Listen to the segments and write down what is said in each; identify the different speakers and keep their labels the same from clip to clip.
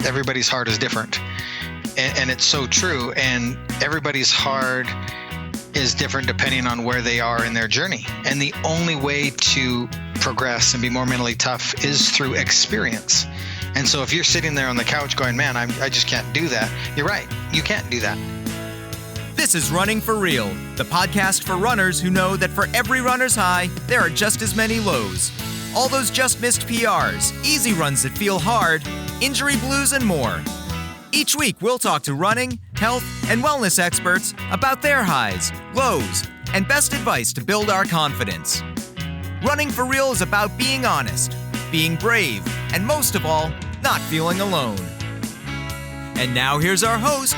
Speaker 1: everybody's heart is different. And it's so true. And everybody's heart is different depending on where they are in their journey. And the only way to progress and be more mentally tough is through experience. And so if you're sitting there on the couch going, man, I just can't do that. You're right. You can't do that.
Speaker 2: This is Running for Real, the podcast for runners who know that for every runner's high, there are just as many lows. All those just missed PRs, easy runs that feel hard, injury blues, and more. Each week, we'll talk to running, health, and wellness experts about their highs, lows, and best advice to build our confidence. Running for Real is about being honest, being brave, and most of all, not feeling alone. And now here's our host,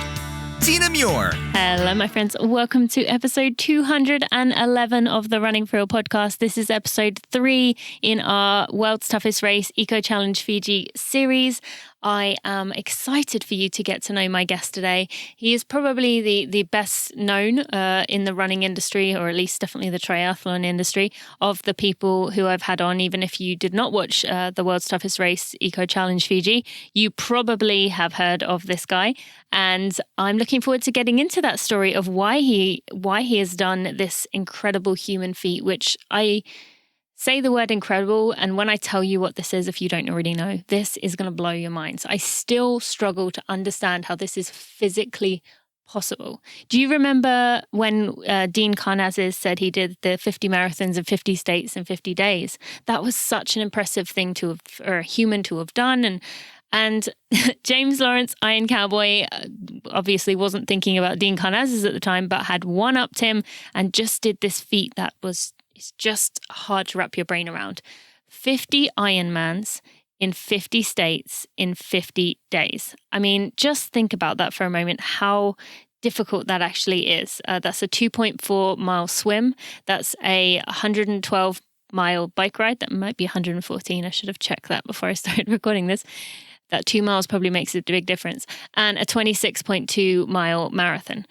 Speaker 2: Tina Muir.
Speaker 3: Hello, my friends. Welcome to episode 211 of the Running for Real podcast. This is episode 3 in our World's Toughest Race Eco Challenge Fiji series. I am excited for you to get to know my guest today. He is probably the best known in the running industry, or at least definitely the triathlon industry, of the people who I've had on. Even if you did not watch the World's Toughest Race Eco Challenge Fiji, you probably have heard of this guy. And I'm looking forward to getting into that story of why he has done this incredible human feat, which I say the word incredible, and when I tell you what this is, if you don't already know, this is going to blow your minds. I still struggle to understand how this is physically possible. Do you remember when Dean Karnazes said he did the 50 marathons in 50 states in 50 days? That was such an impressive thing for a human to have done. And James Lawrence, Iron Cowboy, obviously wasn't thinking about Dean Karnazes at the time, but had one-upped him and just did this feat that was... It's just hard to wrap your brain around. 50 Ironmans in 50 states in 50 days. I mean, just think about that for a moment, how difficult that actually is. That's a 2.4 mile swim. That's a 112 mile bike ride. That might be 114. I should have checked that before I started recording this. That 2 miles probably makes a big difference. And a 26.2 mile marathon.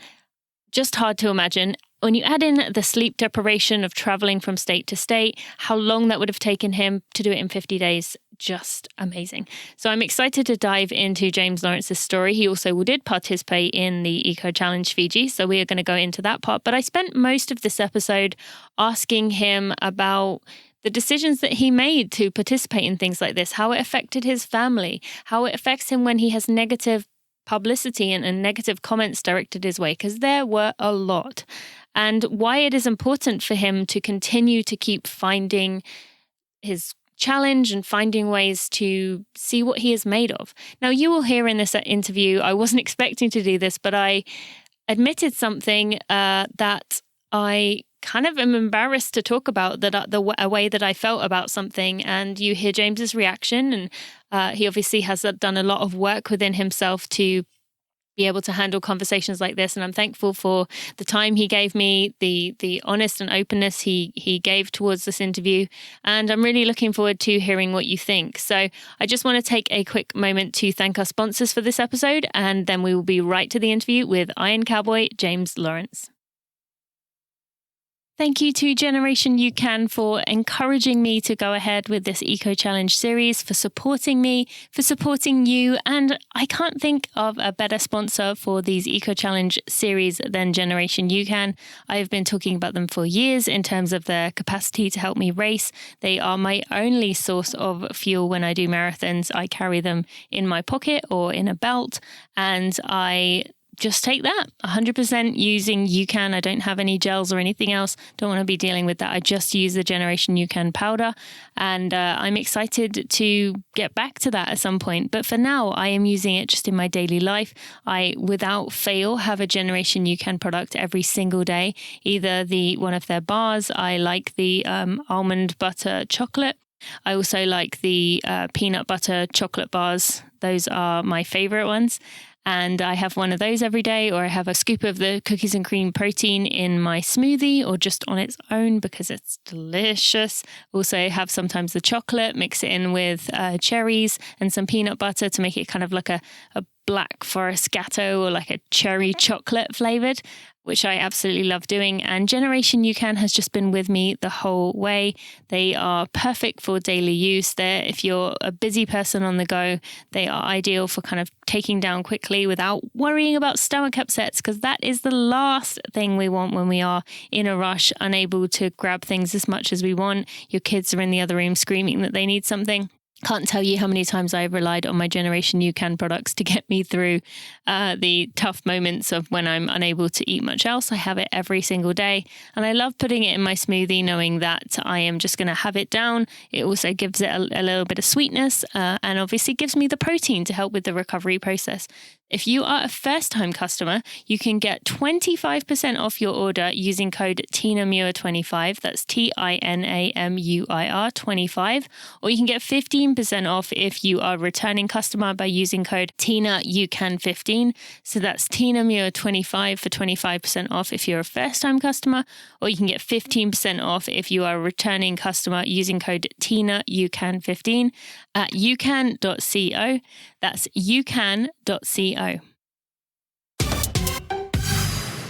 Speaker 3: Just hard to imagine. When you add in the sleep deprivation of traveling from state to state, how long that would have taken him to do it in 50 days, just amazing. So I'm excited to dive into James Lawrence's story. He also did participate in the Eco Challenge Fiji, so we are going to go into that part. But I spent most of this episode asking him about the decisions that he made to participate in things like this, how it affected his family, how it affects him when he has negative publicity and negative comments directed his way, because there were a lot. And why it is important for him to continue to keep finding his challenge and finding ways to see what he is made of. Now, you will hear in this interview, I wasn't expecting to do this, but I admitted something that I kind of am embarrassed to talk about, that a way that I felt about something. And you hear James's reaction, and he obviously has done a lot of work within himself to be able to handle conversations like this. And I'm thankful for the time he gave me, the honest and openness he gave towards this interview. And I'm really looking forward to hearing what you think. So I just want to take a quick moment to thank our sponsors for this episode, and then we will be right to the interview with Iron Cowboy, James Lawrence. Thank you to Generation You Can for encouraging me to go ahead with this Eco Challenge series, for supporting me, for supporting you. And I can't think of a better sponsor for these Eco Challenge series than Generation You Can. I've been talking about them for years in terms of their capacity to help me race. They are my only source of fuel when I do marathons. I carry them in my pocket or in a belt, and I just take that 100% using UCAN. I don't have any gels or anything else. Don't want to be dealing with that. I just use the Generation UCAN powder, and I'm excited to get back to that at some point. But for now, I am using it just in my daily life. I, without fail, have a Generation UCAN product every single day. Either one of their bars. I like the almond butter chocolate. I also like the peanut butter chocolate bars. Those are my favorite ones. And I have one of those every day, or I have a scoop of the cookies and cream protein in my smoothie, or just on its own because it's delicious. Also have sometimes the chocolate, mix it in with cherries and some peanut butter to make it kind of like a Black Forest Gatto or like a cherry chocolate flavored. which I absolutely love doing. And Generation UCAN has just been with me the whole way. They are perfect for daily use. If you're a busy person on the go, they are ideal for kind of taking down quickly without worrying about stomach upsets, because that is the last thing we want when we are in a rush, unable to grab things as much as we want. Your kids are in the other room screaming that they need something. Can't tell you how many times I've relied on my Generation UCAN products to get me through the tough moments of when I'm unable to eat much else. I have it every single day, and I love putting it in my smoothie, knowing that I am just going to have it down. It also gives it a little bit of sweetness, and obviously gives me the protein to help with the recovery process. If you are a first-time customer, you can get 25% off your order using code TINAMUIR25. That's TINAMUIR 25. Or you can get 15% off if you are a returning customer by using code TINAUCAN15. So that's TINAMUIR25 for 25% off if you're a first-time customer. Or you can get 15% off if you are a returning customer using code TINAUCAN15 at ucan.co. That's ucan.co.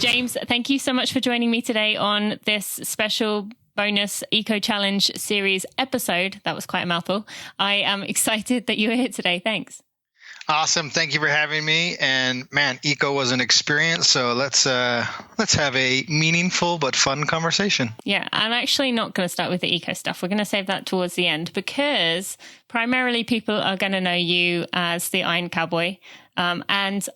Speaker 3: James, thank you so much for joining me today on this special bonus Eco Challenge series episode. That was quite a mouthful. I am excited that you were here today. Thanks.
Speaker 1: Awesome. Thank you for having me. And man, Eco was an experience. So let's have a meaningful but fun conversation.
Speaker 3: Yeah, I'm actually not going to start with the Eco stuff. We're going to save that towards the end, because primarily people are going to know you as the Iron Cowboy. And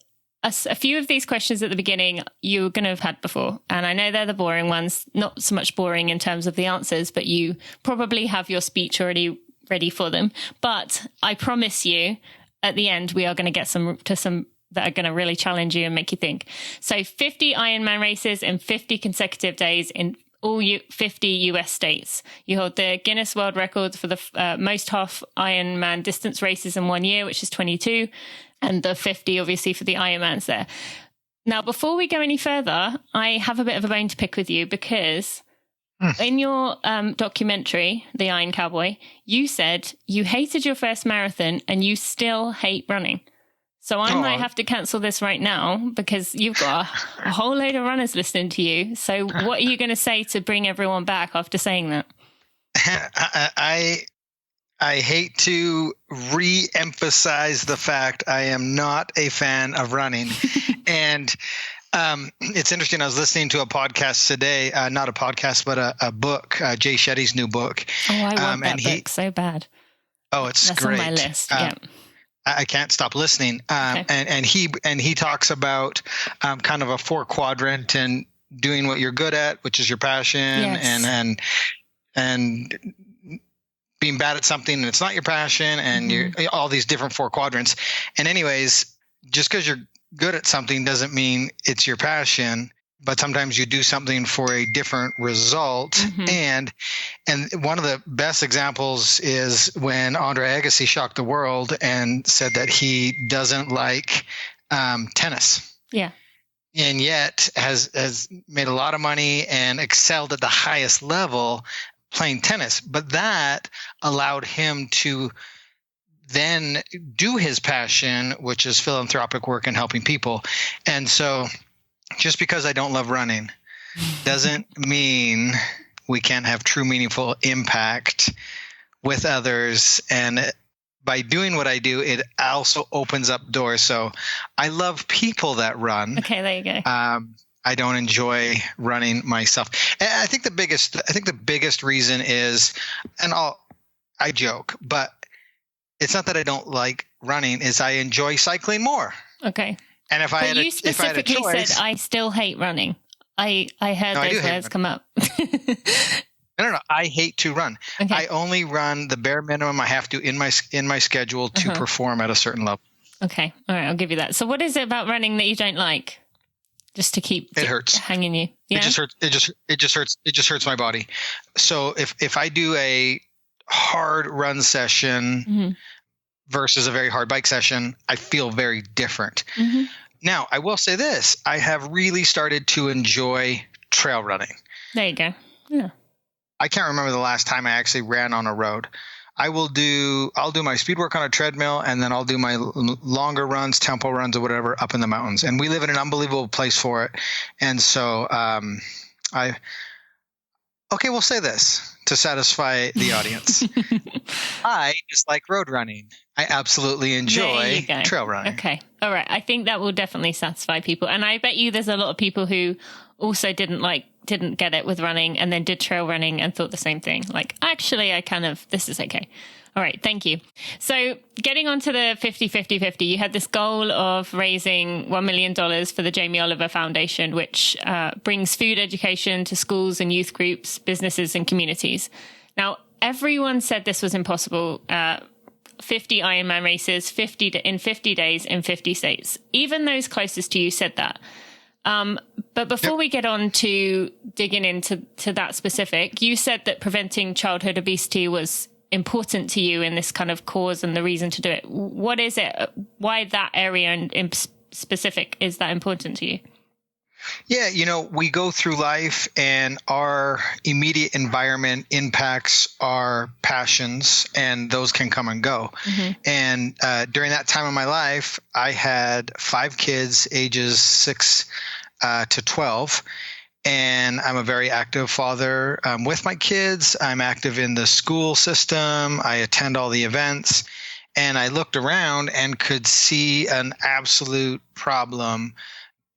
Speaker 3: a few of these questions at the beginning you're going to have had before. And I know they're the boring ones, not so much boring in terms of the answers, but you probably have your speech already ready for them. But I promise you, at the end, we are going to get some that are going to really challenge you and make you think. So 50 Ironman races in 50 consecutive days in all 50 US states. You hold the Guinness World Record for the most half Ironman distance races in 1 year, which is 22, and the 50 obviously for the Ironmans there. Now, before we go any further, I have a bit of a bone to pick with you, because in your documentary, The Iron Cowboy, you said you hated your first marathon and you still hate running. So I might have to cancel this right now, because you've got a whole load of runners listening to you. So what are you going to say to bring everyone back after saying that?
Speaker 1: I hate to re-emphasize the fact I am not a fan of running. And it's interesting. I was listening to a podcast today, not a podcast, but a book, Jay Shetty's new book.
Speaker 3: Oh, I want that book so bad.
Speaker 1: Oh, it's
Speaker 3: That's
Speaker 1: great.
Speaker 3: On my list. Yeah.
Speaker 1: I can't stop listening. Okay. And he talks about kind of a 4-quadrant and doing what you're good at, which is your passion, yes. and being bad at something and it's not your passion, and you're all these different 4 quadrants. And anyways, just because you're good at something doesn't mean it's your passion, but sometimes you do something for a different result. And one of the best examples is when Andre Agassi shocked the world and said that he doesn't like tennis. Yeah. And yet has made a lot of money and excelled at the highest level playing tennis. But that allowed him to then do his passion, which is philanthropic work and helping people. And so just because I don't love running doesn't mean we can't have true meaningful impact with others. And by doing what I do, it also opens up doors. So I love people that run.
Speaker 3: Okay, there you go.
Speaker 1: I don't enjoy running myself. And I think the biggest reason is, and I joke, but it's not that I don't like running, is I enjoy cycling more.
Speaker 3: Okay.
Speaker 1: And if I had a choice,
Speaker 3: said I still hate running. I heard those words come up.
Speaker 1: No. I hate to run. Okay. I only run the bare minimum I have to in my schedule to perform at a certain level.
Speaker 3: Okay. All right. I'll give you that. So what is it about running that you don't like? Just to keep
Speaker 1: it hurts
Speaker 3: hanging you. Yeah? It just hurts.
Speaker 1: It just hurts my body. So if I do a hard run session versus a very hard bike session, I feel very different. Now, I will say this. I have really started to enjoy trail running.
Speaker 3: There you go. Yeah.
Speaker 1: I can't remember the last time I actually ran on a road. I'll do my speed work on a treadmill, and then I'll do my longer runs, tempo runs or whatever up in the mountains. And we live in an unbelievable place for it. And so we'll say this to satisfy the audience. I just like road running. I absolutely enjoy trail running.
Speaker 3: Okay. All right. I think that will definitely satisfy people. And I bet you there's a lot of people who also didn't get it with running and then did trail running and thought the same thing. Like, actually, this is okay. All right. Thank you. So getting on to the 50-50-50, you had this goal of raising $1 million for the Jamie Oliver Foundation, which brings food education to schools and youth groups, businesses and communities. Now, everyone said this was impossible. 50 Ironman races, 50 days in 50 states. Even those closest to you said that. But before we get on to digging into that specific, you said that preventing childhood obesity was important to you in this kind of cause and the reason to do it. What is it? Why that area in specific is that important to you?
Speaker 1: Yeah, we go through life and our immediate environment impacts our passions, and those can come and go. Mm-hmm. And during that time of my life, I had 5 kids, ages 6 to 12. And I'm a very active father with my kids. I'm active in the school system. I attend all the events. And I looked around and could see an absolute problem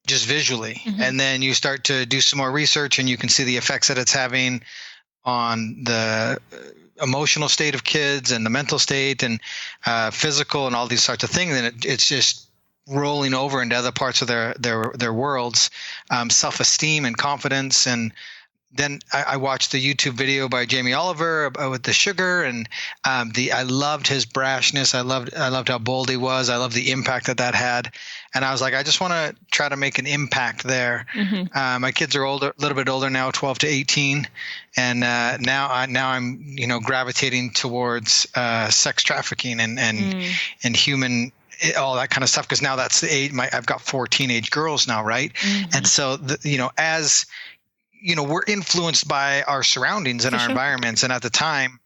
Speaker 1: just visually. Mm-hmm. And then you start to do some more research and you can see the effects that it's having on the emotional state of kids and the mental state and physical and all these sorts of things. And it's just rolling over into other parts of their worlds, self-esteem and confidence. And then I watched the YouTube video by Jamie Oliver with the sugar, and I loved his brashness. I loved how bold he was. I loved the impact that had. And I was like, I just want to try to make an impact there. Mm-hmm. My kids are a little bit older now, 12 to 18. And now I'm, gravitating towards sex trafficking and human, all that kind of stuff. Cause now that's the age, I've got 4 teenage girls now. Right. Mm-hmm. And so, as we're influenced by our surroundings and our environments. And at the time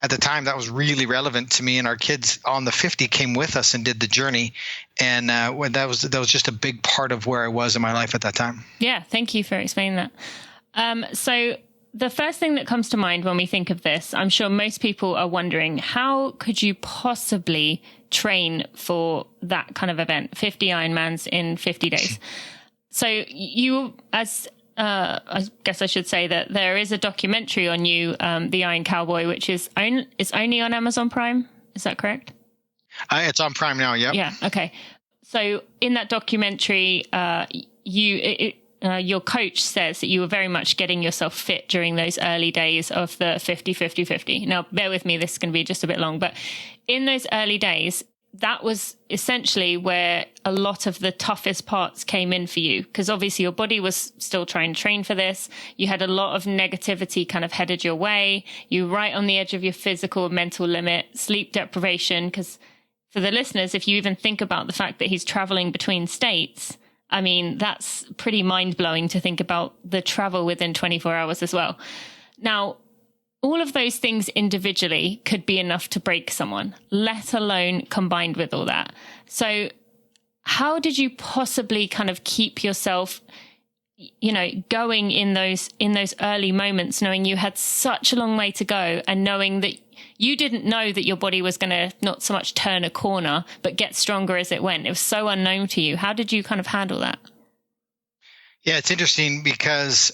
Speaker 1: that was really relevant to me, and our kids on the 50 came with us and did the journey. And that was just a big part of where I was in my life at that time.
Speaker 3: Yeah. Thank you for explaining that. So the first thing that comes to mind when we think of this, I'm sure most people are wondering, how could you possibly train for that kind of event, 50 Ironmans in 50 days? So you, I guess I should say that there is a documentary on you, the Iron Cowboy, which is only on Amazon Prime. Is that correct?
Speaker 1: It's on Prime now. Yep.
Speaker 3: Yeah. Okay. So in that documentary, your coach says that you were very much getting yourself fit during those early days of the 50-50-50. Now, bear with me, this is going to be just a bit long, but in those early days, that was essentially where a lot of the toughest parts came in for you, because obviously your body was still trying to train for this. You had a lot of negativity kind of headed your way. You were right on the edge of your physical and mental limit, sleep deprivation, because for the listeners, if you even think about the fact that he's traveling between states, I mean, that's pretty mind-blowing to think about the travel within 24 hours as well. Now, all of those things individually could be enough to break someone, let alone combined with all that. So how did you possibly kind of keep yourself, going in those early moments, knowing you had such a long way to go and knowing that you didn't know that your body was going to not so much turn a corner, but get stronger as it went? It was so unknown to you. How did you kind of handle that?
Speaker 1: Yeah, it's interesting because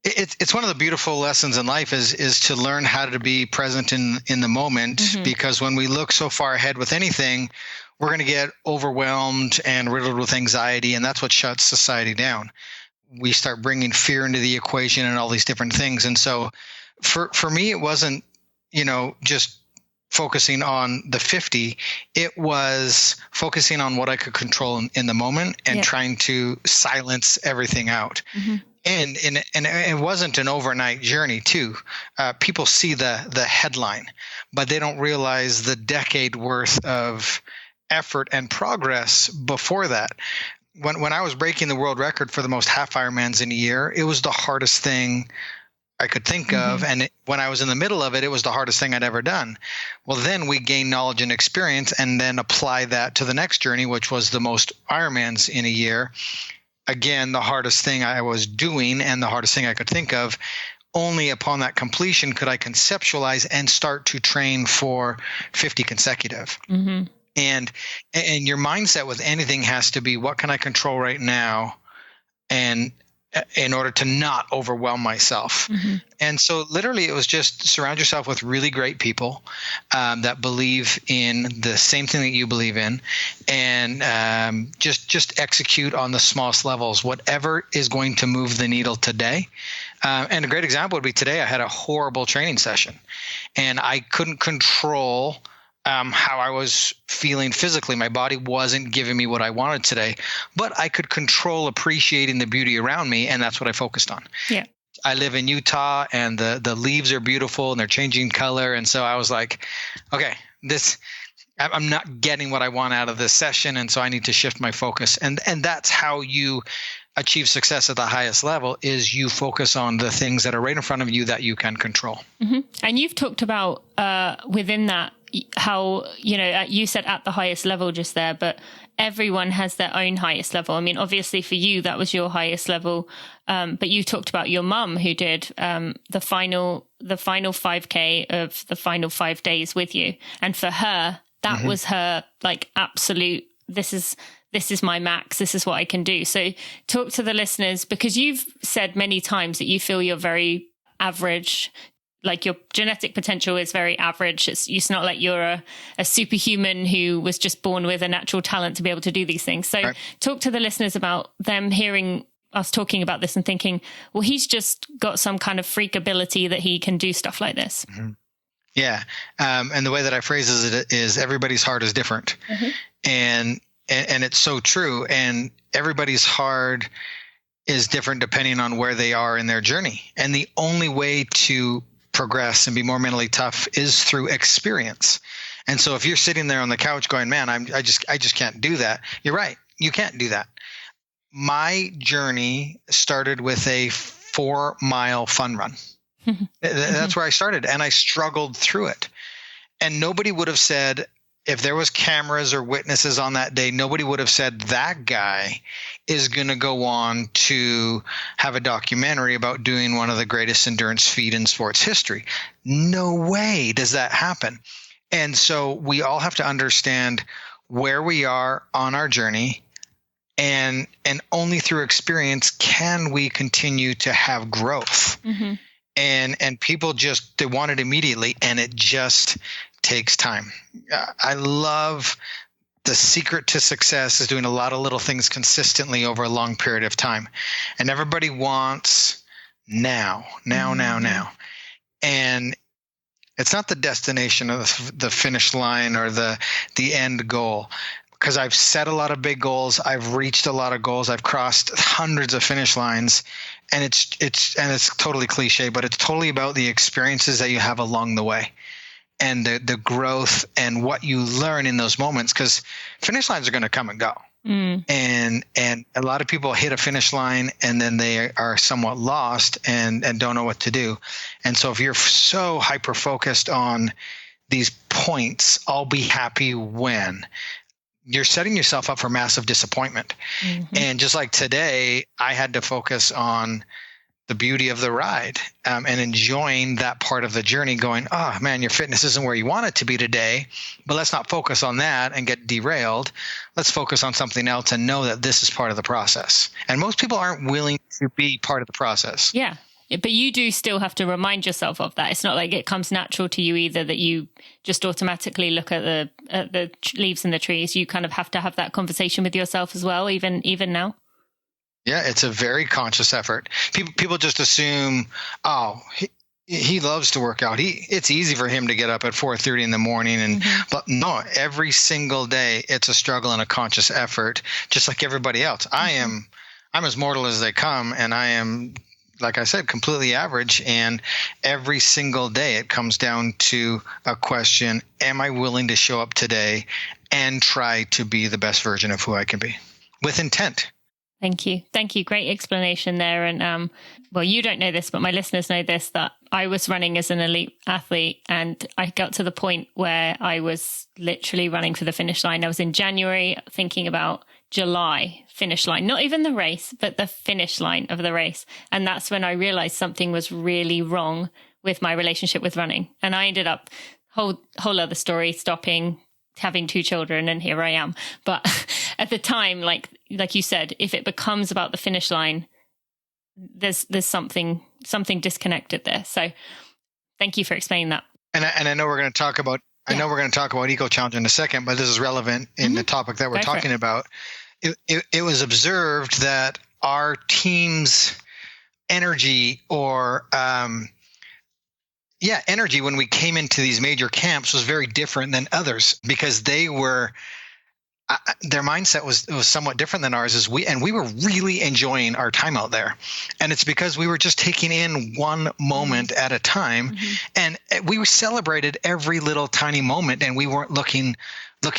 Speaker 1: it's one of the beautiful lessons in life is to learn how to be present in the moment. Mm-hmm. Because when we look so far ahead with anything, we're going to get overwhelmed and riddled with anxiety, and that's what shuts society down. We start bringing fear into the equation and all these different things. And so for me, it wasn't, just focusing on the 50. It was focusing on what I could control in the moment and trying to silence everything out. Mm-hmm. And it wasn't an overnight journey too. People see the headline, but they don't realize the decade worth of effort and progress before that. When I was breaking the world record for the most half Ironmans in a year, it was the hardest thing I could think of. And when I was in the middle of it, it was the hardest thing I'd ever done. Well, then we gain knowledge and experience and then apply that to the next journey, which was the most Ironmans in a year. Again, the hardest thing I was doing and the hardest thing I could think of. Only upon that completion could I conceptualize and start to train for 50 consecutive. Mm-hmm. And your mindset with anything has to be, what can I control right now? And in order to not overwhelm myself. Mm-hmm. And so literally it was just surround yourself with really great people that believe in the same thing that you believe in, and just execute on the smallest levels, whatever is going to move the needle today. And a great example would be today I had a horrible training session and I couldn't control how I was feeling physically. My body wasn't giving me what I wanted today, but I could control appreciating the beauty around me, and that's what I focused on. Yeah. I live in Utah, and the leaves are beautiful, and they're changing color, and so I was like, okay, I'm not getting what I want out of this session, and so I need to shift my focus. And that's how you achieve success at the highest level, is you focus on the things that are right in front of you that you can control. Mm-hmm.
Speaker 3: And you've talked about within that, how, you said at the highest level just there, but everyone has their own highest level. I mean, obviously for you, that was your highest level. But you talked about your mum who did the final 5K of the final 5 days with you. And for her, that was her like absolute, this is my max. This is what I can do. So talk to the listeners, because you've said many times that you feel you're very average. Like your genetic potential is very average. It's not like you're a superhuman who was just born with a natural talent to be able to do these things. So Talk to the listeners about them hearing us talking about this and thinking, well, he's just got some kind of freak ability that he can do stuff like this. Mm-hmm.
Speaker 1: Yeah. And the way that I phrase it is everybody's heart is different. Mm-hmm. And it's so true. And everybody's heart is different depending on where they are in their journey. And the only way to progress and be more mentally tough is through experience. And so if you're sitting there on the couch going, man, I just can't do that. You're right. You can't do that. My journey started with a 4-mile fun run. That's where I started. And I struggled through it. And nobody would have said, if there was cameras or witnesses on that day, nobody would have said that guy is going to go on to have a documentary about doing one of the greatest endurance feat in sports history. No way does that happen. And so we all have to understand where we are on our journey, and only through experience can we continue to have growth. Mm-hmm. And people they want it immediately, and it just takes time. I love the secret to success is doing a lot of little things consistently over a long period of time. And everybody wants now. And it's not the destination of the finish line or the end goal. Because I've set a lot of big goals, I've reached a lot of goals, I've crossed hundreds of finish lines, and it's totally cliche, but it's totally about the experiences that you have along the way. And the growth and what you learn in those moments, because finish lines are going to come and go. Mm. And a lot of people hit a finish line and then they are somewhat lost and don't know what to do. And so if you're so hyper-focused on these points, I'll be happy when, you're setting yourself up for massive disappointment. Mm-hmm. And just like today, I had to focus on the beauty of the ride and enjoying that part of the journey, going, oh man, your fitness isn't where you want it to be today, but let's not focus on that and get derailed. Let's focus on something else and know that this is part of the process. And most people aren't willing to be part of the process.
Speaker 3: Yeah. But you do still have to remind yourself of that. It's not like it comes natural to you either, that you just automatically look at the leaves in the trees. You kind of have to have that conversation with yourself as well, even now.
Speaker 1: Yeah, it's a very conscious effort. People just assume, oh, he loves to work out. It's easy for him to get up at 4:30 in the morning, but no, every single day it's a struggle and a conscious effort, just like everybody else. I'm as mortal as they come, and I am, like I said, completely average. And every single day it comes down to a question: am I willing to show up today and try to be the best version of who I can be with intent?
Speaker 3: Thank you. Thank you. Great explanation there. And well, you don't know this, but my listeners know this, that I was running as an elite athlete, and I got to the point where I was literally running for the finish line. I was in January thinking about July finish line, not even the race, but the finish line of the race. And that's when I realized something was really wrong with my relationship with running. And I ended up, whole other story, stopping, having 2 children, and here I am. But at the time, like you said, if it becomes about the finish line, there's something disconnected there. So thank you for explaining that.
Speaker 1: And I know we're going to talk about Eco Challenge in a second, but this is relevant in the topic that we're talking about. It was observed that our team's energy or energy when we came into these major camps was very different than others, because they were their mindset was somewhat different than ours. We were really enjoying our time out there, and it's because we were just taking in one moment at a time, and we celebrated every little tiny moment, and we weren't looking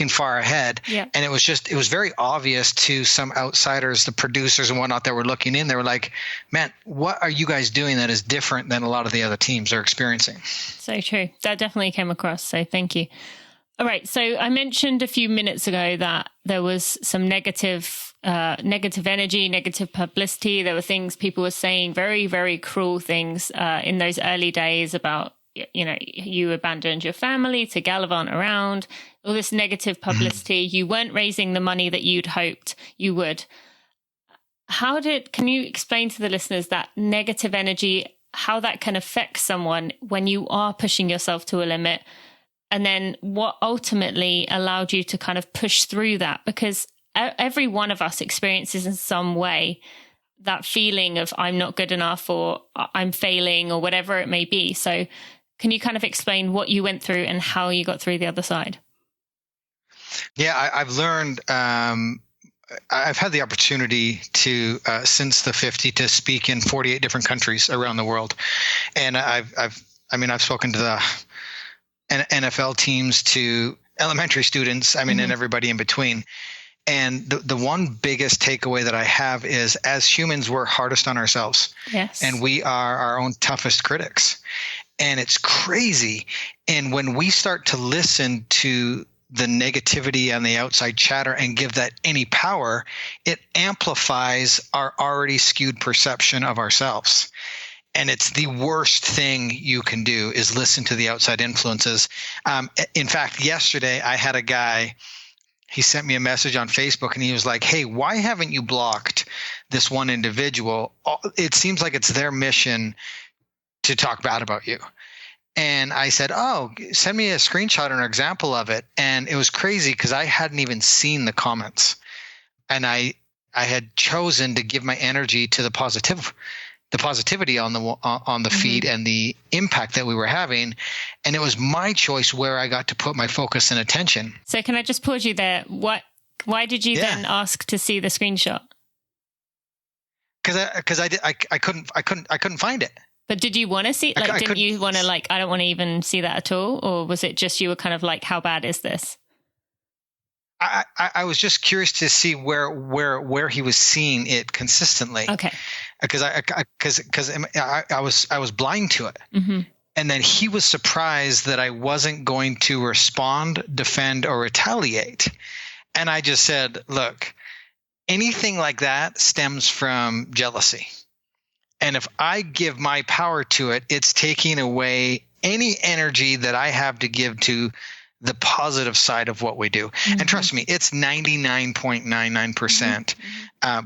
Speaker 1: far ahead. Yeah. And it was very obvious to some outsiders, the producers and whatnot that were looking in. They were like, man, what are you guys doing that is different than a lot of the other teams are experiencing?
Speaker 3: So true. That definitely came across. So thank you. All right. So I mentioned a few minutes ago that there was some negative energy, negative publicity. There were things people were saying, very, very cruel things in those early days about, you abandoned your family to gallivant around, all this negative publicity. You weren't raising the money that you'd hoped you would. Can you explain to the listeners that negative energy, how that can affect someone when you are pushing yourself to a limit? And then what ultimately allowed you to kind of push through that? Because every one of us experiences in some way that feeling of I'm not good enough, or I'm failing, or whatever it may be. So can you kind of explain what you went through and how you got through the other side?
Speaker 1: Yeah, I've learned, I've had the opportunity to, since the 50, to speak in 48 different countries around the world. And I've spoken to the NFL teams, to elementary students, and everybody in between. And the one biggest takeaway that I have is, as humans, we're hardest on ourselves. Yes. And we are our own toughest critics. And it's crazy. And when we start to listen to the negativity and the outside chatter and give that any power, it amplifies our already skewed perception of ourselves. And it's the worst thing you can do, is listen to the outside influences. In fact, yesterday I had a guy, he sent me a message on Facebook, and he was like, hey, why haven't you blocked this one individual? It seems like it's their mission to talk bad about you. And I said, oh, send me a screenshot or an example of it. And it was crazy, because I hadn't even seen the comments. And I had chosen to give my energy to the positivity on the feed and the impact that we were having. And it was my choice where I got to put my focus and attention.
Speaker 3: So can I just pause you there? Why did you then ask to see the screenshot?
Speaker 1: Because I couldn't find it.
Speaker 3: But did you want to see, didn't you want to I don't want to even see that at all? Or was it just you were kind of like, how bad is this?
Speaker 1: I was just curious to see where he was seeing it consistently.
Speaker 3: Okay.
Speaker 1: Because I was blind to it. Mm-hmm. And then he was surprised that I wasn't going to respond, defend, or retaliate. And I just said, look, anything like that stems from jealousy. And if I give my power to it, it's taking away any energy that I have to give to the positive side of what we do. Mm-hmm. And trust me, it's 99.99%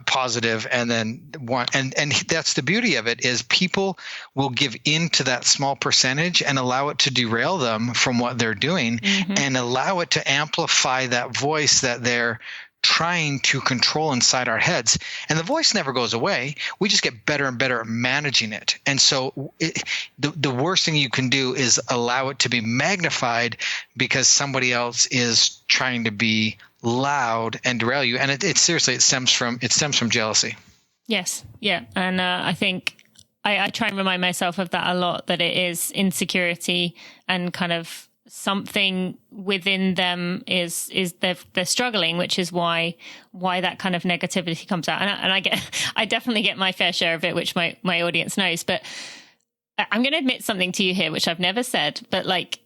Speaker 1: positive. And then and that's the beauty of it, is people will give into that small percentage and allow it to derail them from what they're doing, and allow it to amplify that voice that they're trying to control inside our heads. And the voice never goes away. We just get better and better at managing it. And so the worst thing you can do is allow it to be magnified because somebody else is trying to be loud and derail you. And it seriously, it stems from jealousy.
Speaker 3: Yes. Yeah. And I think I try and remind myself of that a lot, that it is insecurity and kind of something within them is they're struggling, which is why that kind of negativity comes out. And I definitely get my fair share of it, which my audience knows. But I'm going to admit something to you here, which I've never said. But like,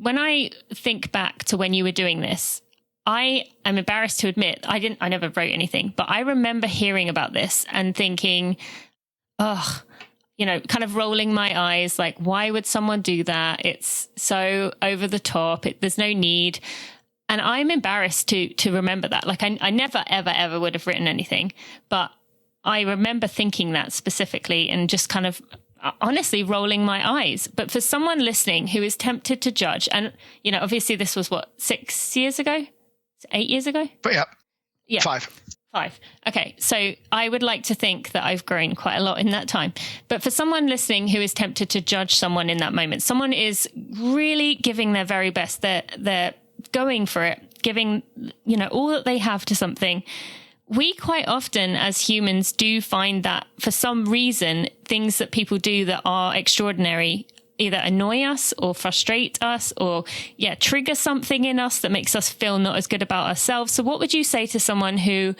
Speaker 3: when I think back to when you were doing this, I am embarrassed to admit I never wrote anything, but I remember hearing about this and thinking, oh, kind of rolling my eyes, like, why would someone do that? It's so over the top. There's no need. And I'm embarrassed to remember that. Like, I never, ever, ever would have written anything, but I remember thinking that specifically and just kind of honestly rolling my eyes. But for someone listening who is tempted to judge, and, obviously this was 6 years ago? 8 years ago?
Speaker 1: But yeah. 5.
Speaker 3: Okay. So I would like to think that I've grown quite a lot in that time. But for someone listening who is tempted to judge someone in that moment, someone is really giving their very best. They're going for it, giving, all that they have to something. We quite often as humans do find that for some reason, things that people do that are extraordinary either annoy us or frustrate us or trigger something in us that makes us feel not as good about ourselves. So what would you say to someone who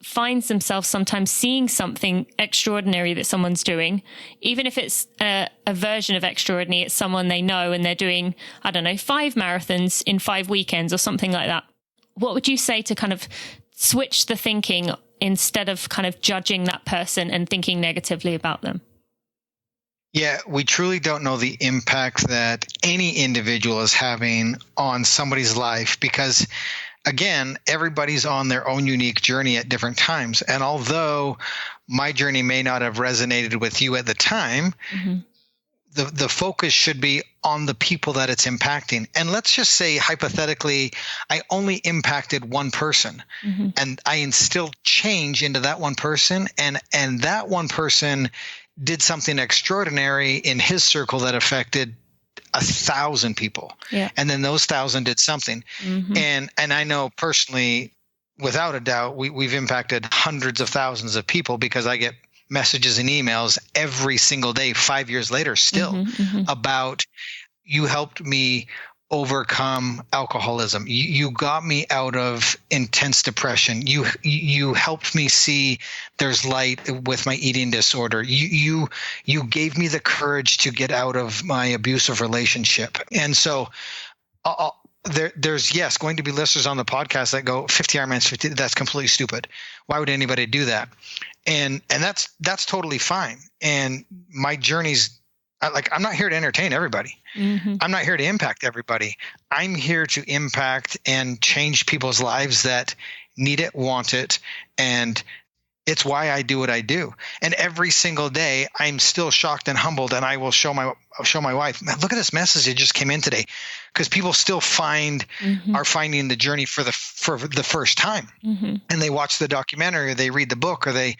Speaker 3: finds themselves sometimes seeing something extraordinary that someone's doing, even if it's a version of extraordinary, it's someone they know and they're doing, 5 marathons in 5 weekends or something like that. What would you say to kind of switch the thinking instead of kind of judging that person and thinking negatively about them?
Speaker 1: Yeah, we truly don't know the impact that any individual is having on somebody's life because, again, everybody's on their own unique journey at different times. And although my journey may not have resonated with you at the time, the focus should be on the people that it's impacting. And let's just say, hypothetically, I only impacted one person and I instilled change into that one person, and that one person did something extraordinary in his circle that affected 1,000 people. Yeah. And then those 1,000 did something. And I know personally, without a doubt, we've impacted hundreds of thousands of people because I get messages and emails every single day, 5 years later still, about you helped me overcome alcoholism. You got me out of intense depression. You helped me see there's light with my eating disorder. You gave me the courage to get out of my abusive relationship. And so there's going to be listeners on the podcast that go 50 Ironmans, 50. That's completely stupid. Why would anybody do that? And that's totally fine. And my journey's I'm not here to entertain everybody. I'm not here to impact everybody. I'm here to impact and change people's lives that need it, want it, and it's why I do what I do. And every single day, I'm still shocked and humbled, and I will show my wife, man, look at this message that just came in today, because people still are finding the journey for the first time, and they watch the documentary, or they read the book, or they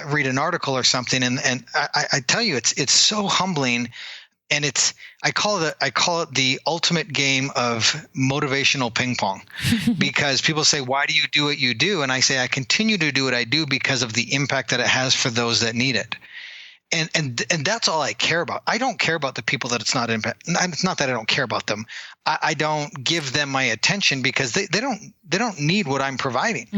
Speaker 1: read an article or something, and I tell you, it's so humbling. And I call it the ultimate game of motivational ping pong, because people say, why do you do what you do? And I say, I continue to do what I do because of the impact that it has for those that need it. And that's all I care about. I don't care about the people that it's not impact. It's not that I don't care about them. I don't give them my attention because they don't need what I'm providing.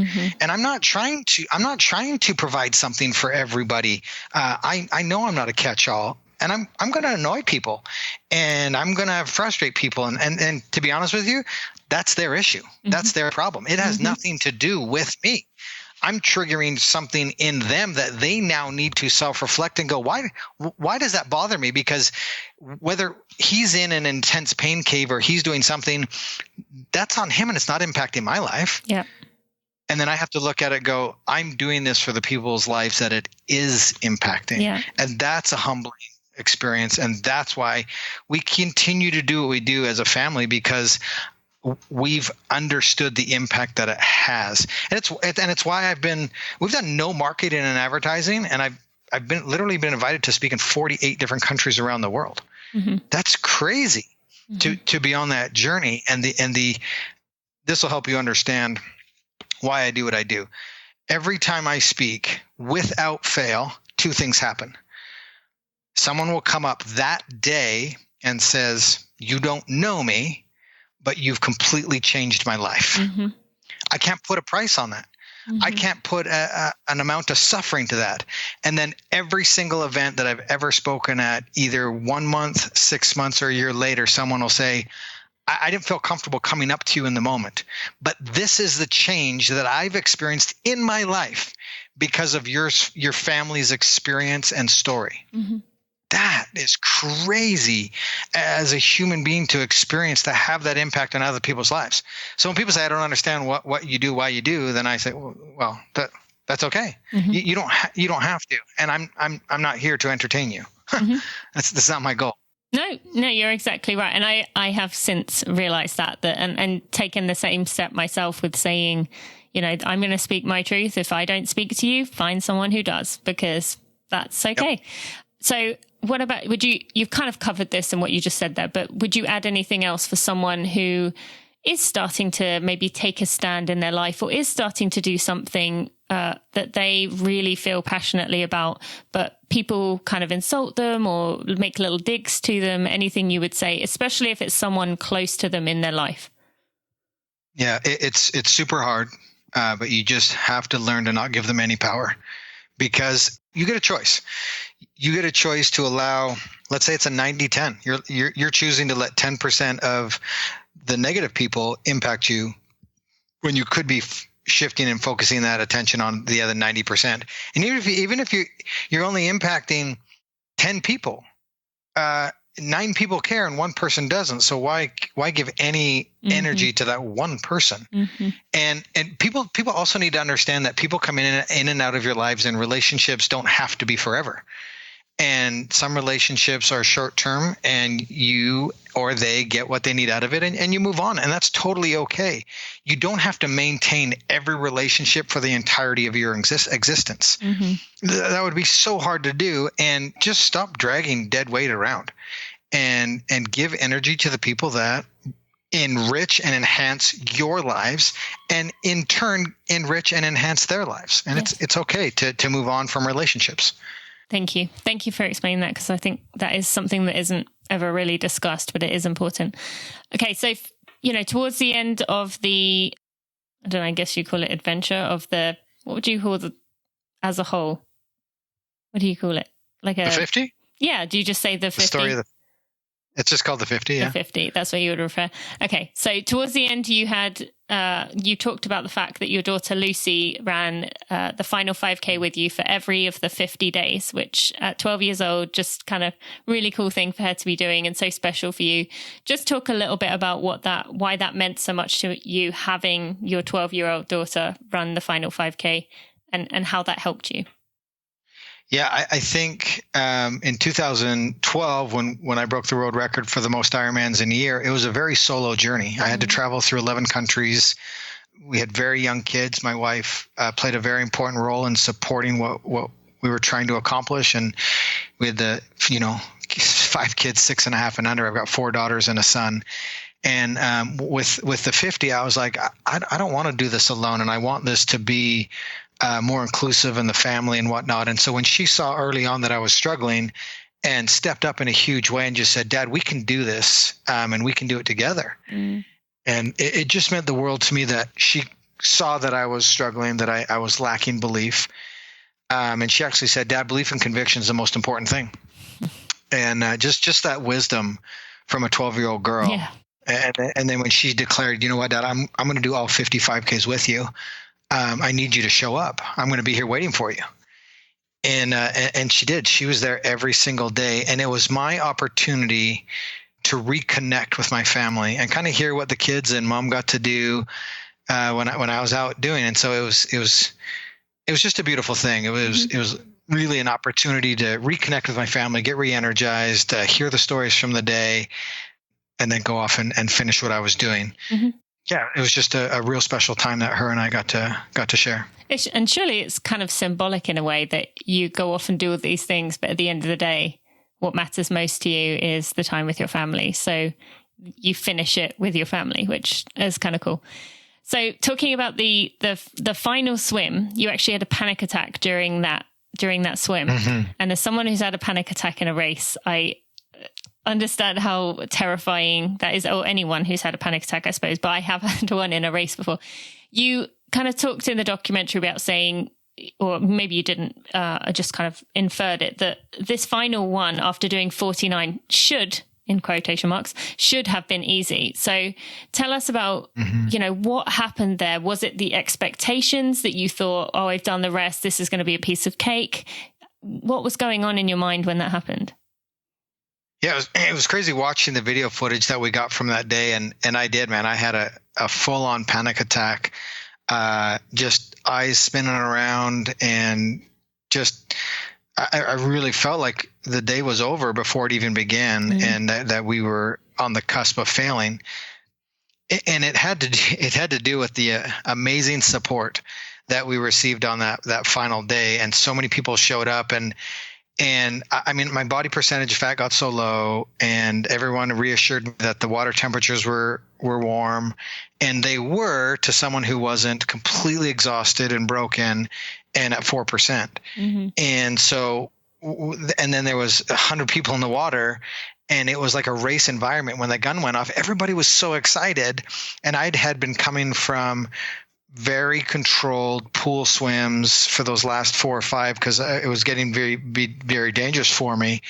Speaker 1: And I'm not trying to provide something for everybody. I know I'm not a catch-all. And I'm going to annoy people, and I'm going to frustrate people. And to be honest with you, that's their issue. That's their problem. It has nothing to do with me. I'm triggering something in them that they now need to self-reflect and go, why does that bother me? Because whether he's in an intense pain cave or he's doing something, that's on him and it's not impacting my life. Yeah. And then I have to look at it and go, I'm doing this for the people's lives that it is impacting. Yeah. And that's a humbling experience. And that's why we continue to do what we do as a family, because we've understood the impact that it has. And it's why we've done no marketing and advertising. And I've literally been invited to speak in 48 different countries around the world. That's crazy to be on that journey. And this will help you understand why I do what I do. Every time I speak, without fail, 2 things happen. Someone will come up that day and says, you don't know me, but you've completely changed my life.
Speaker 3: Mm-hmm.
Speaker 1: I can't put a price on that.
Speaker 3: Mm-hmm.
Speaker 1: I can't put an amount of suffering to that. And then every single event that I've ever spoken at, either 1 month, 6 months, or a year later, someone will say, I didn't feel comfortable coming up to you in the moment, but this is the change that I've experienced in my life because of your family's experience and story.
Speaker 3: Mm-hmm.
Speaker 1: That is crazy as a human being to experience, to have that impact on other people's lives. So when people say, I don't understand what you do, why you do, then I say, well, that's okay.
Speaker 3: Mm-hmm.
Speaker 1: You don't have to. And I'm not here to entertain you.
Speaker 3: Mm-hmm.
Speaker 1: That's not my goal.
Speaker 3: No, you're exactly right. And I have since realized that and taken the same step myself with saying, I'm going to speak my truth. If I don't speak to you, find someone who does, because that's okay. Yep. So what about, you've kind of covered this in what you just said there, but would you add anything else for someone who is starting to maybe take a stand in their life, or is starting to do something that they really feel passionately about, but people kind of insult them or make little digs to them? Anything you would say, especially if it's someone close to them in their life?
Speaker 1: Yeah, it's super hard, but you just have to learn to not give them any power, because you get a choice. You get a choice to allow, let's say it's a 90-10. You're choosing to let 10% of the negative people impact you when you could be shifting and focusing that attention on the other 90%. And even if you're only impacting 10 people, 9 people care and 1 person doesn't. So why give any energy to that 1 person?
Speaker 3: Mm-hmm.
Speaker 1: And people also need to understand that people come in and out of your lives, and relationships don't have to be forever. And some relationships are short term, and you or they get what they need out of it, and you move on. And that's totally okay. You don't have to maintain every relationship for the entirety of your existence.
Speaker 3: Mm-hmm.
Speaker 1: That would be so hard to do. And just stop dragging dead weight around, and give energy to the people that enrich and enhance your lives, and in turn enrich and enhance their lives. And it's okay to move on from relationships.
Speaker 3: Thank you. Thank you for explaining that, because I think that is something that isn't ever really discussed, but it is important. Okay, so, towards the end of the, I don't know, I guess you call it adventure of the, what would you call as a whole? What do you call it? Like
Speaker 1: the 50?
Speaker 3: Yeah, do you just say the 50?
Speaker 1: The story of it's just called the 50, yeah.
Speaker 3: The 50, that's what you would refer. Okay, so towards the end you had, you talked about the fact that your daughter Lucy ran the final 5K with you for every of the 50 days, which at 12 years old, just kind of really cool thing for her to be doing, and so special for you. Just talk a little bit about why that meant so much to you, having your 12-year-old daughter run the final 5K, and how that helped you.
Speaker 1: Yeah, I think in 2012, when I broke the world record for the most Ironmans in a year, it was a very solo journey. I had to travel through 11 countries. We had very young kids. My wife played a very important role in supporting what we were trying to accomplish. And we had 5 kids, 6.5 and under. I've got 4 daughters and a son. And with the 50, I was like, I don't want to do this alone, and I want this to be more inclusive in the family and whatnot. And so when she saw early on that I was struggling, and stepped up in a huge way and just said, Dad, we can do this, and we can do it together. And it just meant the world to me that she saw that I was struggling, that I was lacking belief. And she actually said, Dad, belief and conviction is the most important thing. And just that wisdom from a 12-year-old girl.
Speaker 3: Yeah.
Speaker 1: And then when she declared, you know what, Dad, I'm going to do all 50 5Ks with you. I need you to show up. I'm going to be here waiting for you. And she did. She was there every single day. And it was my opportunity to reconnect with my family and kind of hear what the kids and Mom got to do when I was out doing. And so it was just a beautiful thing. It was really an opportunity to reconnect with my family, get re-energized, hear the stories from the day, and then go off and finish what I was doing. Mm-hmm. Yeah, it was just a real special time that her and I got to share.
Speaker 3: And surely it's kind of symbolic in a way that you go off and do all these things, but at the end of the day, what matters most to you is the time with your family. So you finish it with your family, which is kind of cool. So talking about the final swim, you actually had a panic attack during that swim. Mm-hmm. And as someone who's had a panic attack in a race, understand how terrifying that is, or anyone who's had a panic attack, I suppose, but I have had one in a race before. You kind of talked in the documentary about saying, or maybe you didn't, I just kind of inferred it, that this final one after doing 49 should, in quotation marks, should have been easy. So tell us about, what happened there. Was it the expectations that you thought, oh, I've done the rest, this is going to be a piece of cake? What was going on in your mind when that happened?
Speaker 1: Yeah, it was crazy watching the video footage that we got from that day. And I did, man. I had a full-on panic attack, just eyes spinning around, and just I really felt like the day was over before it even began, and that we were on the cusp of failing. And it had to do with the amazing support that we received on that final day. And so many people showed up, and I mean, my body percentage fat got so low, and everyone reassured me that the water temperatures were warm, and they were to someone who wasn't completely exhausted and broken and at 4%. And so, and then there was 100 people in the water, and it was like a race environment. When the gun went off, everybody was so excited. And had been coming from very controlled pool swims for those last 4 or 5, because it was getting very dangerous for me.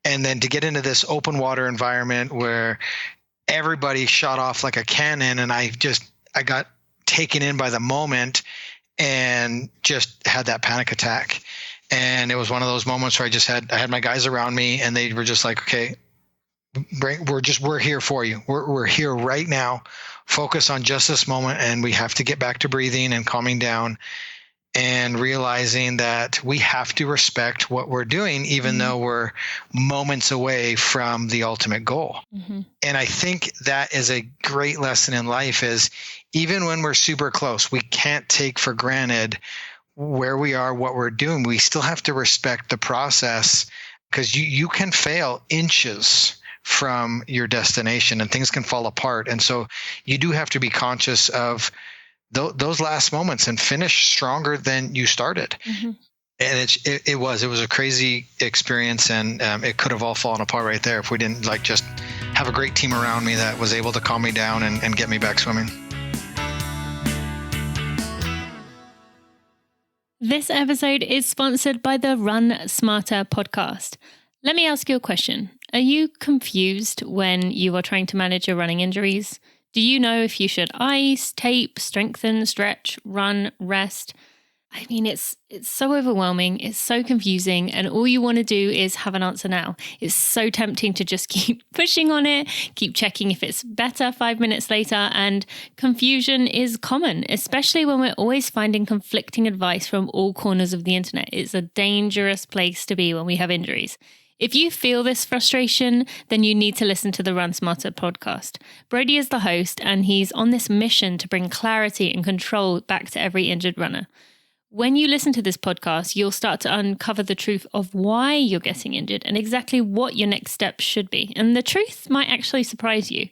Speaker 1: And then to get into this open water environment where everybody shot off like a cannon, and I got taken in by the moment and just had that panic attack. And it was one of those moments where I had my guys around me, and they were just like, okay, we're here for you. We're here right now. Focus on just this moment, and we have to get back to breathing and calming down and realizing that we have to respect what we're doing, even though we're moments away from the ultimate goal. And I think that is a great lesson in life, is even when we're super close, we can't take for granted where we are, what we're doing. We still have to respect the process, because you can fail inches from your destination and things can fall apart. And so you do have to be conscious of those last moments and finish stronger than you started. And it was a crazy experience, and it could have all fallen apart right there if we didn't just have a great team around me that was able to calm me down and get me back swimming.
Speaker 3: This episode is sponsored by the Run Smarter podcast. Let me ask you a question. Are you confused when you are trying to manage your running injuries? Do you know if you should ice, tape, strengthen, stretch, run, rest? I mean, it's so overwhelming. It's so confusing. And all you want to do is have an answer now. It's so tempting to just keep pushing on it, keep checking if it's better 5 minutes later. And confusion is common, especially when we're always finding conflicting advice from all corners of the internet. It's a dangerous place to be when we have injuries. If you feel this frustration, then you need to listen to the Run Smarter podcast. Brody is the host, and he's on this mission to bring clarity and control back to every injured runner. When you listen to this podcast, you'll start to uncover the truth of why you're getting injured and exactly what your next steps should be. And the truth might actually surprise you.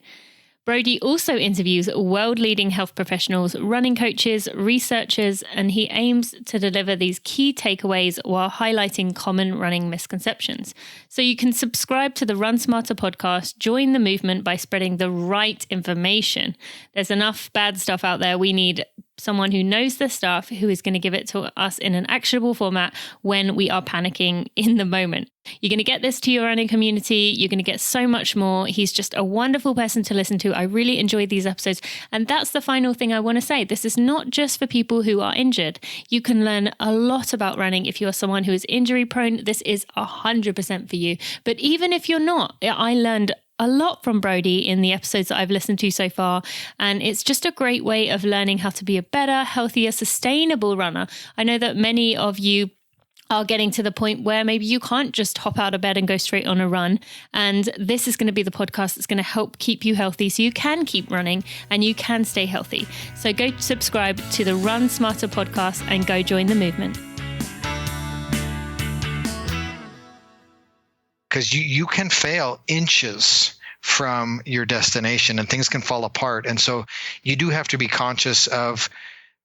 Speaker 3: Brody also interviews world-leading health professionals, running coaches, researchers, and he aims to deliver these key takeaways while highlighting common running misconceptions. So you can subscribe to the Run Smarter podcast, join the movement by spreading the right information. There's enough bad stuff out there. We need someone who knows their stuff, who is going to give it to us in an actionable format when we are panicking in the moment. You're going to get this to your running community. You're going to get so much more. He's just a wonderful person to listen to. I really enjoyed these episodes. And that's the final thing I want to say. This is not just for people who are injured. You can learn a lot about running if you're someone who is injury prone. This is 100% for you. But even if you're not, I learned a lot from Brody in the episodes that I've listened to so far. And it's just a great way of learning how to be a better, healthier, sustainable runner. I know that many of you are getting to the point where maybe you can't just hop out of bed and go straight on a run. And this is going to be the podcast that's going to help keep you healthy so you can keep running and you can stay healthy. So go subscribe to the Run Smarter podcast and go join the movement.
Speaker 1: Because you can fail inches from your destination and things can fall apart. And so you do have to be conscious of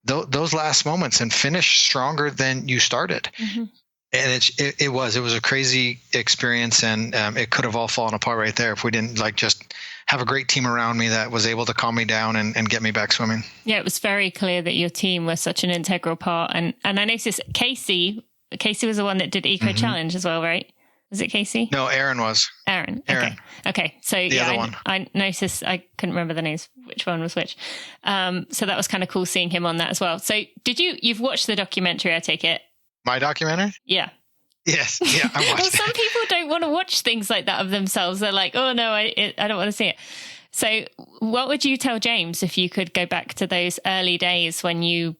Speaker 1: those last moments and finish stronger than you started. And And it was a crazy experience, and it could have all fallen apart right there if we didn't just have a great team around me that was able to calm me down and get me back swimming.
Speaker 3: Yeah, it was very clear that your team was such an integral part. And I noticed Casey was the one that did Eco Challenge as well, right? Was it Casey?
Speaker 1: No, Aaron was.
Speaker 3: Aaron. Okay. So
Speaker 1: the other one.
Speaker 3: I noticed, I couldn't remember the names, which one was which. So that was kind of cool seeing him on that as well. So you've watched the documentary, I take it?
Speaker 1: My documentary?
Speaker 3: Yeah.
Speaker 1: Yes. Yeah, I watched
Speaker 3: Well, some people don't want to watch things like that of themselves. They're like, oh no, I don't want to see it. So what would you tell James if you could go back to those early days when you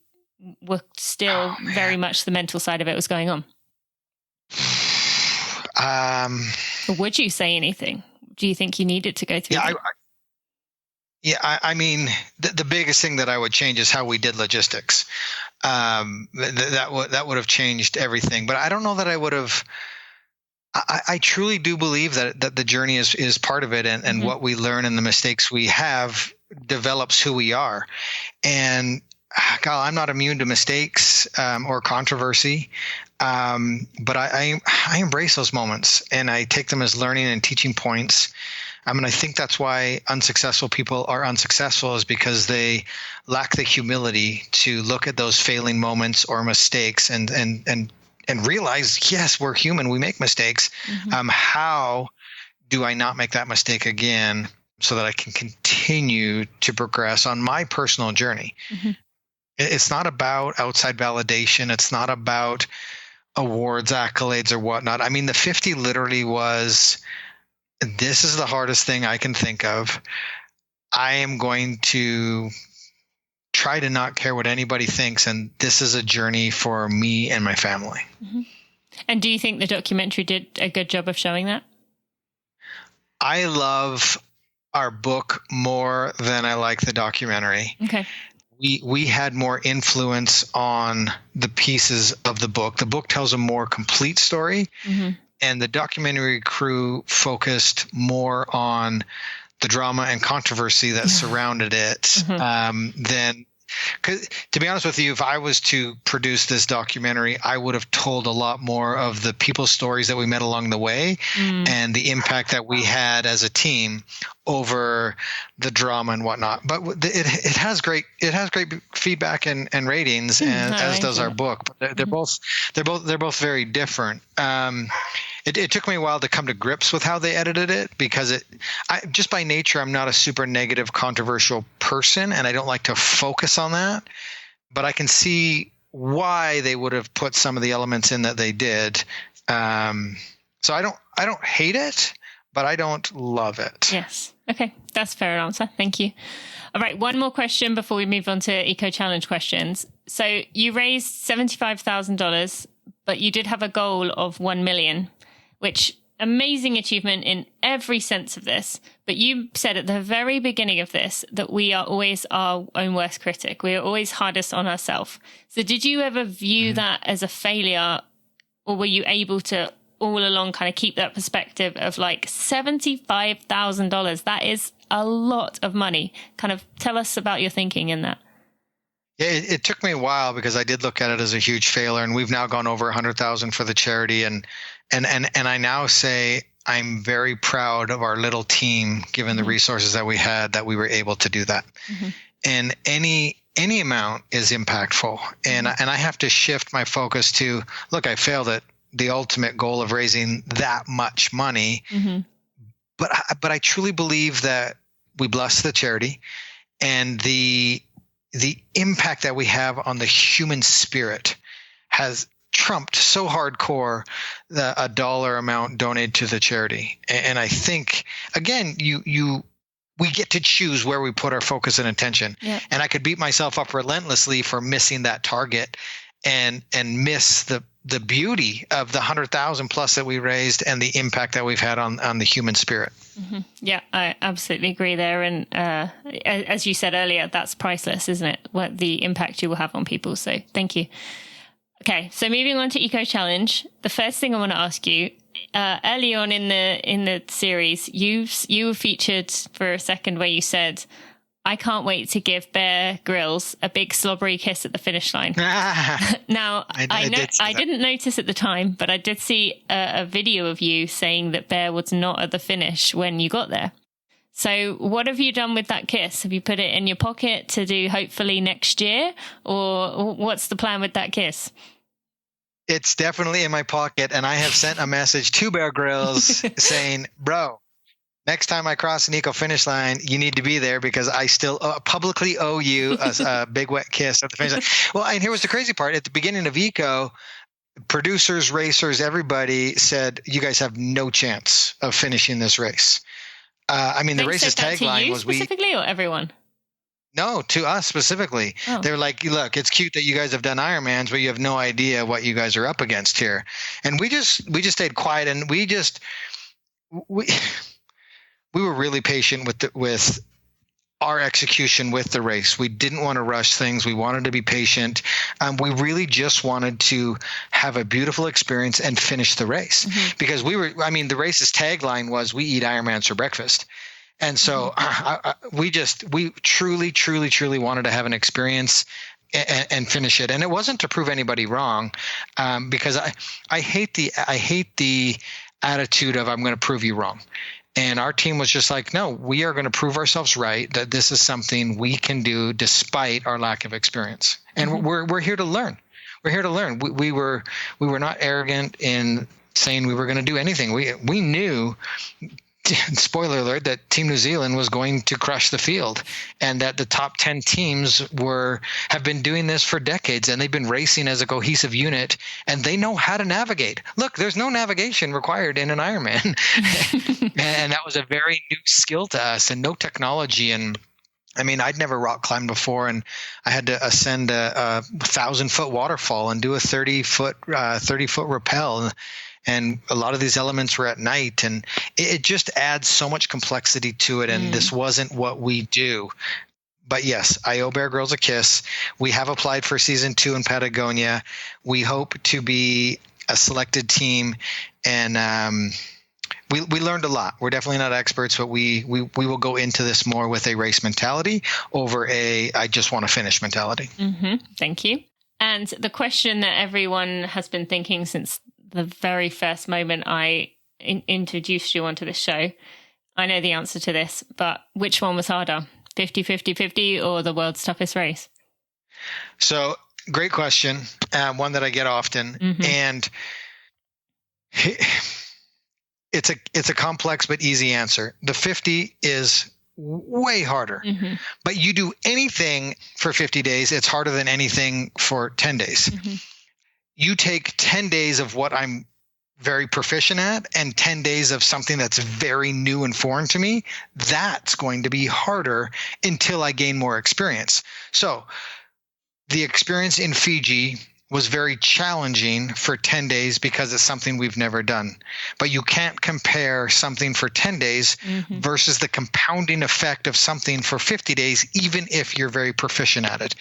Speaker 3: were still very much the mental side of it was going on? Or would you say anything? Do you think you needed to go through that?
Speaker 1: I mean, the biggest thing that I would change is how we did logistics. That would have changed everything. But I don't know that I would have. I truly do believe that the journey is part of it, and what we learn and the mistakes we have develops who we are. And Kyle, I'm not immune to mistakes or controversy, but I embrace those moments and I take them as learning and teaching points. I mean, I think that's why unsuccessful people are unsuccessful, is because they lack the humility to look at those failing moments or mistakes and realize, yes, we're human. We make mistakes. How do I not make that mistake again so that I can continue to progress on my personal journey? It's not about outside validation. It's not about awards, accolades, or whatnot. I mean, the 50 literally was, this is the hardest thing I can think of. I am going to try to not care what anybody thinks. And this is a journey for me and my family.
Speaker 3: And do you think the documentary did a good job of showing that?
Speaker 1: I love our book more than I like the documentary.
Speaker 3: Okay.
Speaker 1: We had more influence on the pieces of the book. The book tells a more complete story. And the documentary crew focused more on the drama and controversy that surrounded it than. Cause, to be honest with you, if I was to produce this documentary, I would have told a lot more of the people's stories that we met along the way and the impact that we had as a team over the drama and whatnot. But it has great feedback and ratings, and as does our book. But they're both very different. It took me a while to come to grips with how they edited it, because just by nature, I'm not a super negative, controversial person, and I don't like to focus on that. But I can see why they would have put some of the elements in that they did. So I don't hate it, but I don't love it.
Speaker 3: Yes. Okay. That's a fair answer. Thank you. All right. One more question before we move on to Eco Challenge questions. So you raised $75,000, but you did have a goal of 1 million. Which amazing achievement in every sense of this. But you said at the very beginning of this that we are always our own worst critic. We are always hardest on ourselves. So did you ever view that as a failure, or were you able to all along kind of keep that perspective of like $75,000? That is a lot of money. Kind of tell us about your thinking in that.
Speaker 1: Yeah, it took me a while, because I did look at it as a huge failure, and we've now gone over 100,000 for the charity, and I now say I'm very proud of our little team, given the resources that we had, that we were able to do that. And any amount is impactful, and I have to shift my focus to, look, I failed at the ultimate goal of raising that much money, but I truly believe that we bless the charity, and the impact that we have on the human spirit has trumped so hardcore a dollar amount donated to the charity. And I think, again, we get to choose where we put our focus and attention. Yeah. And I could beat myself up relentlessly for missing that target and miss the beauty of the 100,000 plus that we raised and the impact that we've had on the human spirit. Yeah,
Speaker 3: I absolutely agree there. And as you said earlier, that's priceless, isn't it? What the impact you will have on people. So thank you. Okay, so moving on to Eco Challenge. The first thing I want to ask you, early on in the series, you were featured for a second where you said, I can't wait to give Bear Grylls a big slobbery kiss at the finish line. Now, I didn't notice at the time, but I did see a video of you saying that Bear was not at the finish when you got there. So what have you done with that kiss? Have you put it in your pocket to do hopefully next year? Or what's the plan with that kiss?
Speaker 1: It's definitely in my pocket, and I have sent a message to Bear Grylls saying, bro, next time I cross an eco finish line, you need to be there because I still publicly owe you a big wet kiss at the finish line. Well, and here was the crazy part. At the beginning of eco, producers, racers, everybody said, you guys have no chance of finishing this race. The race's tagline was
Speaker 3: specifically or everyone?
Speaker 1: No, to us specifically. Oh. They're like, look, it's cute that you guys have done Ironmans, but you have no idea what you guys are up against here. And we just stayed quiet, and we were really patient with our execution with the race. We didn't want to rush things. We wanted to be patient. We really just wanted to have a beautiful experience and finish the race, because the race's tagline was, we eat Ironmans for breakfast. And so we truly wanted to have an experience and finish it. And it wasn't to prove anybody wrong, because I hate the attitude of, I'm going to prove you wrong. And our team was just like, no, we are going to prove ourselves right, that this is something we can do despite our lack of experience. And we're here to learn. We're here to learn. We were not arrogant in saying we were going to do anything. We knew, spoiler alert, that Team New Zealand was going to crush the field, and that the top 10 teams have been doing this for decades, and they've been racing as a cohesive unit, and they know how to navigate. Look, there's no navigation required in an Ironman. And that was a very new skill to us, and no technology. And I'd never rock climbed before, and I had to ascend a 1,000-foot waterfall and do a 30-foot rappel. And a lot of these elements were at night, and it just adds so much complexity to it. And this wasn't what we do. But yes, I owe Bear Grylls a kiss. We have applied for season 2 in Patagonia. We hope to be a selected team, and we learned a lot. We're definitely not experts, but we will go into this more with a race mentality over a I just want to finish mentality.
Speaker 3: Thank you. And the question that everyone has been thinking since the very first moment I introduced you onto the show, I know the answer to this, but which one was harder, 50-50-50 or the world's toughest race?
Speaker 1: So great question. One that I get often. And it's a complex but easy answer. The 50 is way harder, but you do anything for 50 days, it's harder than anything for 10 days. You take 10 days of what I'm very proficient at and 10 days of something that's very new and foreign to me, that's going to be harder until I gain more experience. So the experience in Fiji was very challenging for 10 days because it's something we've never done. But you can't compare something for 10 days versus the compounding effect of something for 50 days, even if you're very proficient at it.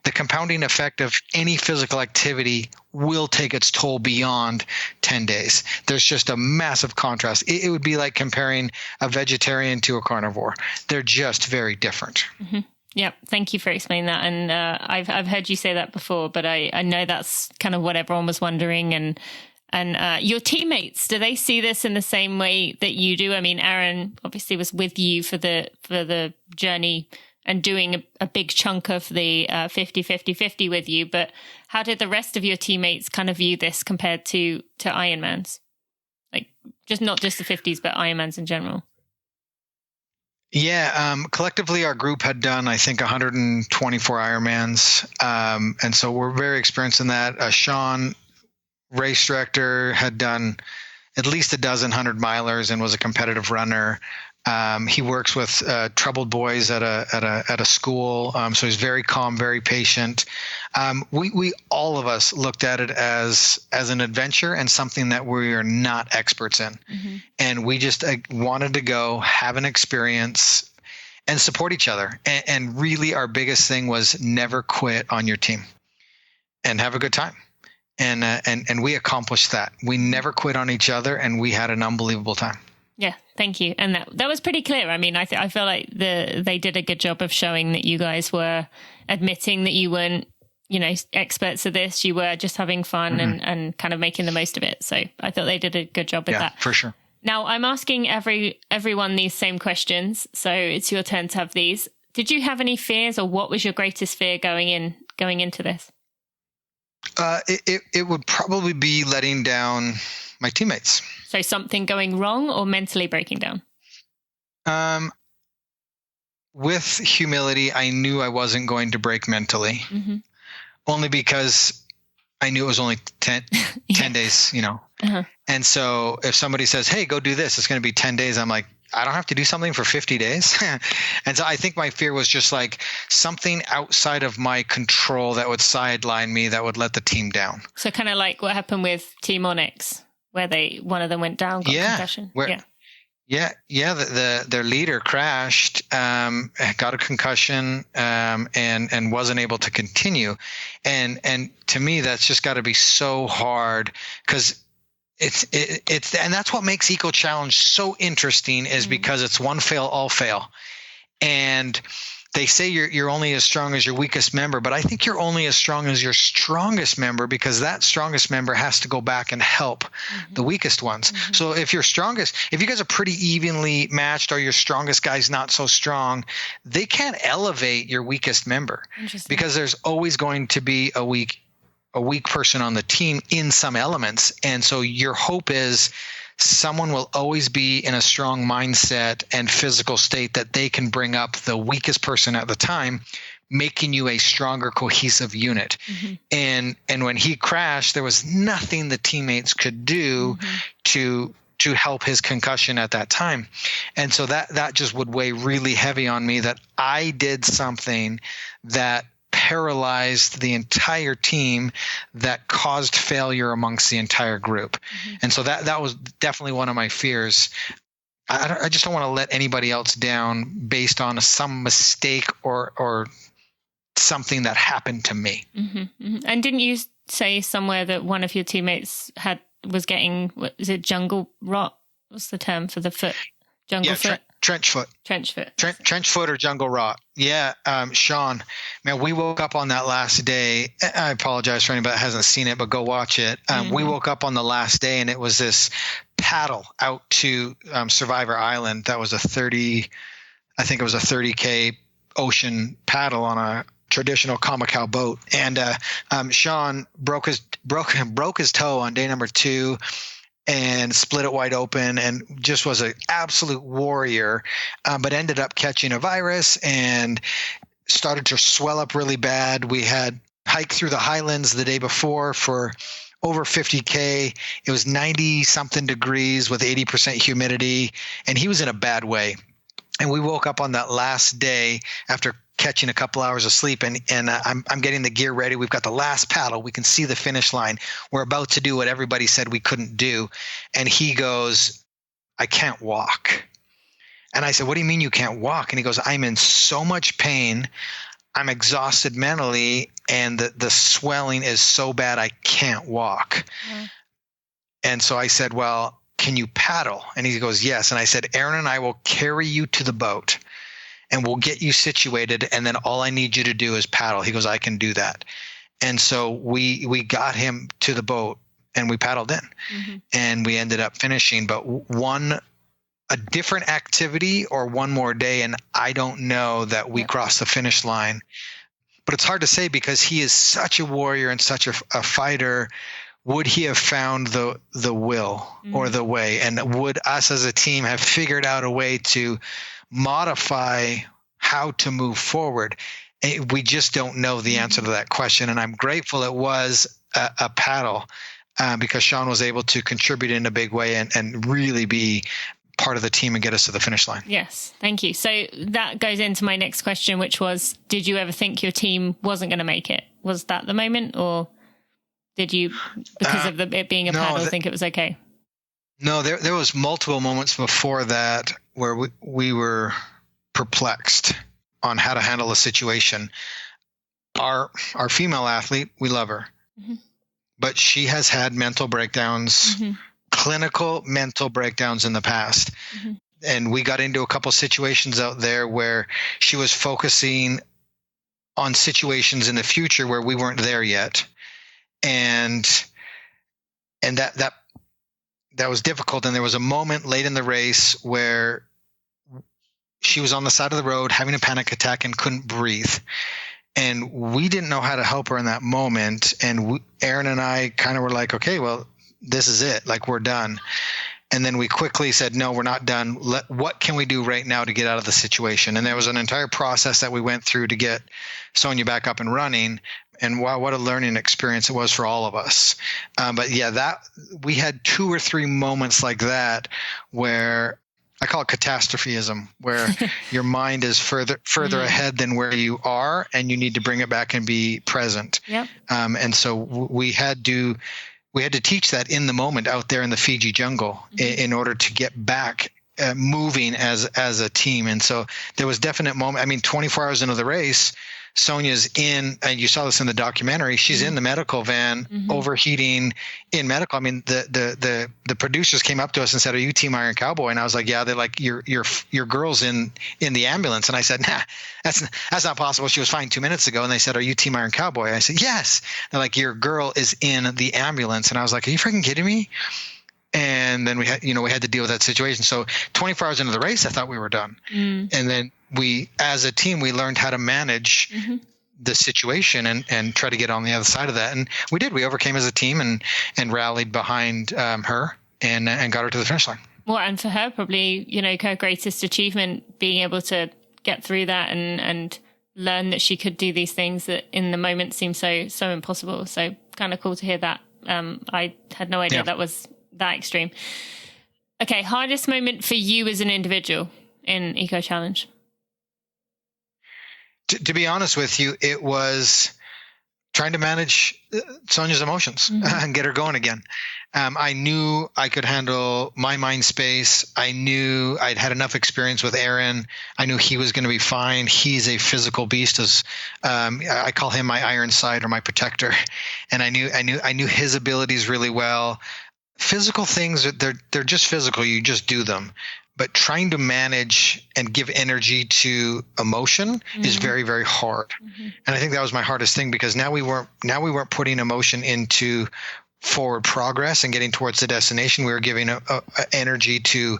Speaker 1: The compounding effect of any physical activity will take its toll beyond 10 days. There's just a massive contrast. It would be like comparing a vegetarian to a carnivore. They're just very different.
Speaker 3: Yeah, thank you for explaining that. And I've heard you say that before, but I know that's kind of what everyone was wondering. And your teammates, do they see this in the same way that you do? Aaron obviously was with you for the journey and doing a big chunk of the 50-50-50 with you. But how did the rest of your teammates kind of view this compared to Ironmans? Like, not just the 50s, but Ironmans in general.
Speaker 1: Yeah, collectively our group had done, I think, 124 Ironmans. And so we're very experienced in that. Sean, race director, had done at least a dozen 100-milers and was a competitive runner. He works with troubled boys at a school, so he's very calm, very patient. We all of us looked at it as an adventure and something that we are not experts in, and we just wanted to go have an experience and support each other. And really, our biggest thing was never quit on your team and have a good time. And we accomplished that. We never quit on each other, and we had an unbelievable time.
Speaker 3: Yeah, Thank you. And that was pretty clear. I mean, I feel like they did a good job of showing that you guys were admitting that you weren't, experts at this. You were just having fun and kind of making the most of it. So I thought they did a good job with that.
Speaker 1: Yeah, for sure.
Speaker 3: Now I'm asking everyone these same questions. So it's your turn to have these. Did you have any fears, or what was your greatest fear going into this?
Speaker 1: It would probably be letting down my teammates.
Speaker 3: So something going wrong or mentally breaking down?
Speaker 1: With humility, I knew I wasn't going to break mentally, only because I knew it was only 10 days, And so if somebody says, hey, go do this, it's going to be 10 days. I'm like, I don't have to do something for 50 days. And so I think my fear was just like something outside of my control that would sideline me, that would let the team down.
Speaker 3: So kind of like what happened with Team Onyx, where one of them went down, got concussion.
Speaker 1: Their leader crashed, got a concussion, and wasn't able to continue. And to me, that's just got to be so hard, because it's and that's what makes Eco Challenge so interesting, is because it's one fail, all fail. And they say you're only as strong as your weakest member, but I think you're only as strong as your strongest member, because that strongest member has to go back and help the weakest ones. So if you guys are pretty evenly matched, or your strongest guy's not so strong, they can't elevate your weakest member, because there's always going to be a weak person on the team in some elements. And so your hope is someone will always be in a strong mindset and physical state that they can bring up the weakest person at the time, making you a stronger, cohesive unit. And when he crashed, there was nothing the teammates could do to help his concussion at that time. And so that just would weigh really heavy on me, that I did something that paralyzed the entire team, that caused failure amongst the entire group. And so that was definitely one of my fears. I just don't want to let anybody else down based on some mistake or something that happened to me.
Speaker 3: And didn't you say somewhere that one of your teammates was getting, is it jungle rot? What's the term for the foot? Jungle foot?
Speaker 1: Trench foot. Trench foot or jungle rot. Yeah. Sean, man, we woke up on that last day. I apologize for anybody that hasn't seen it, but go watch it. We woke up on the last day, and it was this paddle out to Survivor Island. That was a 30K ocean paddle on a traditional Kamakaw boat. And Sean broke his toe on day number 2. And split it wide open, and just was an absolute warrior, but ended up catching a virus and started to swell up really bad. We had hiked through the highlands the day before for over 50K. It was 90 something degrees with 80% humidity, and he was in a bad way. And we woke up on that last day after catching a couple hours of sleep, and I'm getting the gear ready. We've got the last paddle. We can see the finish line. We're about to do what everybody said we couldn't do. And he goes, I can't walk. And I said, what do you mean you can't walk? And he goes, I'm in so much pain. I'm exhausted mentally, and the swelling is so bad I can't walk. And so I said, well, can you paddle? And he goes, yes. And I said, Aaron and I will carry you to the boat, and we'll get you situated, and then all I need you to do is paddle. He goes, I can do that. And so we got him to the boat, and we paddled in, and we ended up finishing. But a different activity or one more day, and I don't know that we crossed the finish line. But it's hard to say, because he is such a warrior and such a fighter. Would he have found the will or the way? And would us as a team have figured out a way to modify how to move forward? We just don't know the answer to that question. And I'm grateful it was a paddle, because Sean was able to contribute in a big way and really be part of the team and get us to the finish line.
Speaker 3: Yes. Thank you. So that goes into my next question, which was, did you ever think your team wasn't going to make it? Was that the moment, or did you, because of it being a paddle, think it was okay?
Speaker 1: No, there was multiple moments before that where we were perplexed on how to handle the situation. Our female athlete, we love her, but she has had mental breakdowns, clinical mental breakdowns in the past. And we got into a couple situations out there where she was focusing on situations in the future where we weren't there yet. And that was difficult. And there was a moment late in the race where she was on the side of the road having a panic attack and couldn't breathe. And we didn't know how to help her in that moment. And Aaron and I kind of were like, okay, well, this is it. Like, we're done. And then we quickly said, no, we're not done. What can we do right now to get out of the situation? And there was an entire process that we went through to get Sonia back up and running. And wow, what a learning experience it was for all of us. But yeah, we had 2 or 3 moments like that where I call it catastrophism, where your mind is further ahead than where you are, and you need to bring it back and be present. Yep. And so we had to teach that in the moment out there in the Fiji jungle in order to get back moving as a team. And so there was definite moment. I mean, 24 hours into the race, Sonia's in, and you saw this in the documentary, she's in the medical van, overheating in medical. I mean, the producers came up to us and said, are you Team Iron Cowboy? And I was like, yeah. They're like, your girl's in the ambulance. And I said, nah, that's not possible. She was fine 2 minutes ago. And they said, are you Team Iron Cowboy? And I said, yes. They're like, your girl is in the ambulance. And I was like, are you freaking kidding me? And then we had to deal with that situation. So 24 hours into the race, I thought we were done. And then we, as a team, we learned how to manage the situation and try to get on the other side of that. And we did. We overcame as a team and rallied behind her and got her to the finish line. Well,
Speaker 3: and for her, probably, her greatest achievement, being able to get through that and learn that she could do these things that in the moment seem so impossible. So kind of cool to hear that. I had no idea that was that extreme. Okay, hardest moment for you as an individual in Eco Challenge?
Speaker 1: To be honest with you, it was trying to manage Sonia's emotions and get her going again. I knew I could handle my mind space. I knew I'd had enough experience with Aaron. I knew he was going to be fine. He's a physical beast, as I call him my iron side or my protector. And I knew his abilities really well. Physical things, they're just physical. You just do them. But trying to manage and give energy to emotion is very, very hard. And I think that was my hardest thing, because now we weren't putting emotion into forward progress and getting towards the destination. We were giving energy to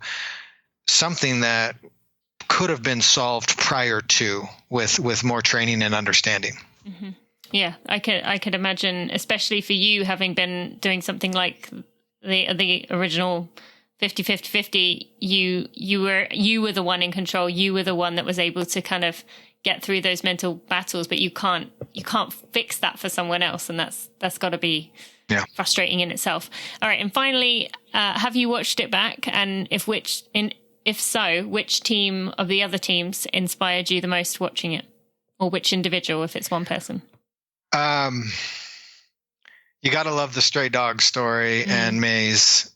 Speaker 1: something that could have been solved prior to with more training and understanding.
Speaker 3: Yeah, I could imagine, especially for you, having been doing something like the original 50-50-50, you were the one in control. You were the one that was able to kind of get through those mental battles, but you can't fix that for someone else, and that's got to be frustrating in itself. All right, and finally, have you watched it back? And if so, which team of the other teams inspired you the most watching it, or which individual, if it's one person?
Speaker 1: You got to love the stray dog story and May's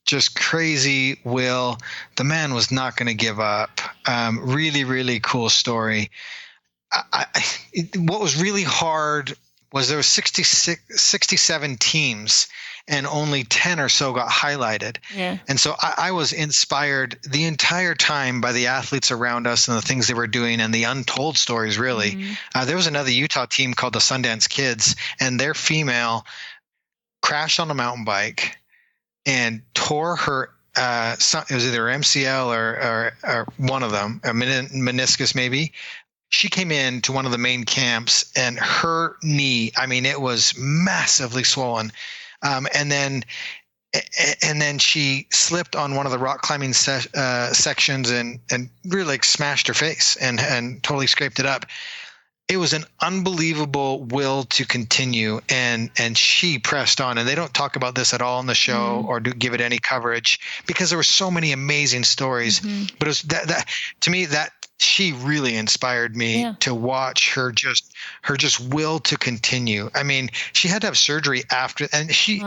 Speaker 1: just crazy will. The man was not going to give up. Really, really cool story. What was really hard was there were 67 teams and only 10 or so got highlighted. Yeah. And so I was inspired the entire time by the athletes around us and the things they were doing and the untold stories, really. There was another Utah team called the Sundance Kids, and their female crashed on a mountain bike and tore her, it was either MCL or one of them, a meniscus maybe. She came in to one of the main camps and her knee, I mean, it was massively swollen. And then she slipped on one of the rock climbing sections and really smashed her face and totally scraped it up. It was an unbelievable will to continue, and she pressed on. And they don't talk about this at all on the show or give it any coverage because there were so many amazing stories. But it was that to me, that she really inspired me to watch her just will to continue. I mean, she had to have surgery after, and she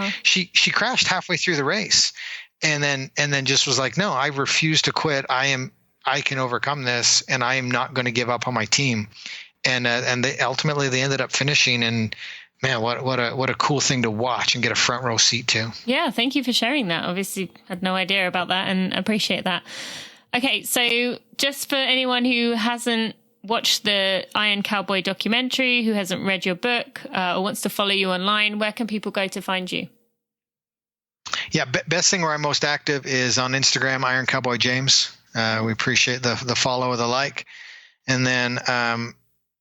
Speaker 1: crashed halfway through the race, and then just was like, no, I refuse to quit. I can overcome this, and I am not going to give up on my team. And they ultimately ended up finishing, and man, what a cool thing to watch and get a front row seat to.
Speaker 3: Yeah, thank you for sharing that. Obviously, had no idea about that and appreciate that. Okay, so just for anyone who hasn't watched the Iron Cowboy documentary, who hasn't read your book, or wants to follow you online, where can people go to find you?
Speaker 1: Yeah, best thing where I'm most active is on Instagram, Iron Cowboy James. We appreciate the follow or the like. And then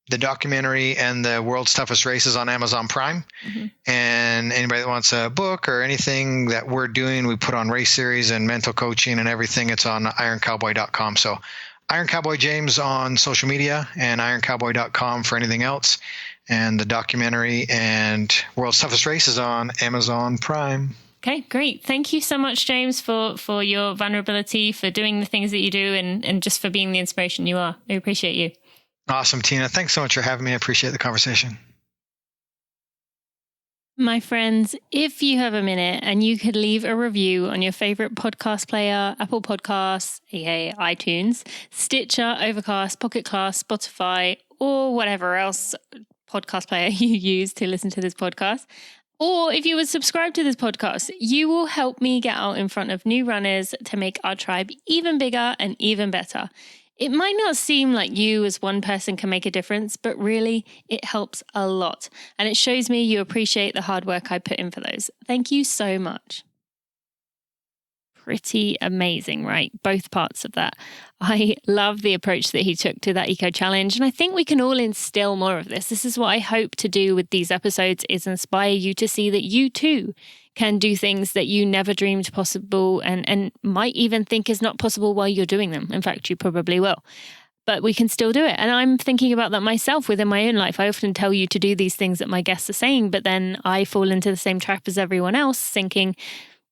Speaker 1: the documentary and the World's Toughest Races on Amazon Prime. Mm-hmm. And anybody that wants a book or anything that we're doing, we put on race series and mental coaching and everything. It's on ironcowboy.com. So Iron Cowboy James on social media and ironcowboy.com for anything else. And the documentary and World's Toughest Races on Amazon Prime.
Speaker 3: Okay, great. Thank you so much, James, for your vulnerability, for doing the things that you do, and just for being the inspiration you are. I appreciate you.
Speaker 1: Awesome, Tina. Thanks so much for having me. I appreciate the conversation.
Speaker 3: My friends, if you have a minute and you could leave a review on your favorite podcast player, Apple Podcasts, aka iTunes, Stitcher, Overcast, Pocket Cast, Spotify, or whatever else podcast player you use to listen to this podcast, or if you would subscribe to this podcast, you will help me get out in front of new runners to make our tribe even bigger and even better. It might not seem like you as one person can make a difference, but really it helps a lot. And it shows me you appreciate the hard work I put in for those. Thank you so much. Pretty amazing, right? Both parts of that. I love the approach that he took to that eco challenge. And I think we can all instill more of this. This is what I hope to do with these episodes, is inspire you to see that you too can do things that you never dreamed possible and might even think is not possible while you're doing them. In fact, you probably will. But we can still do it. And I'm thinking about that myself within my own life. I often tell you to do these things that my guests are saying, but then I fall into the same trap as everyone else, thinking,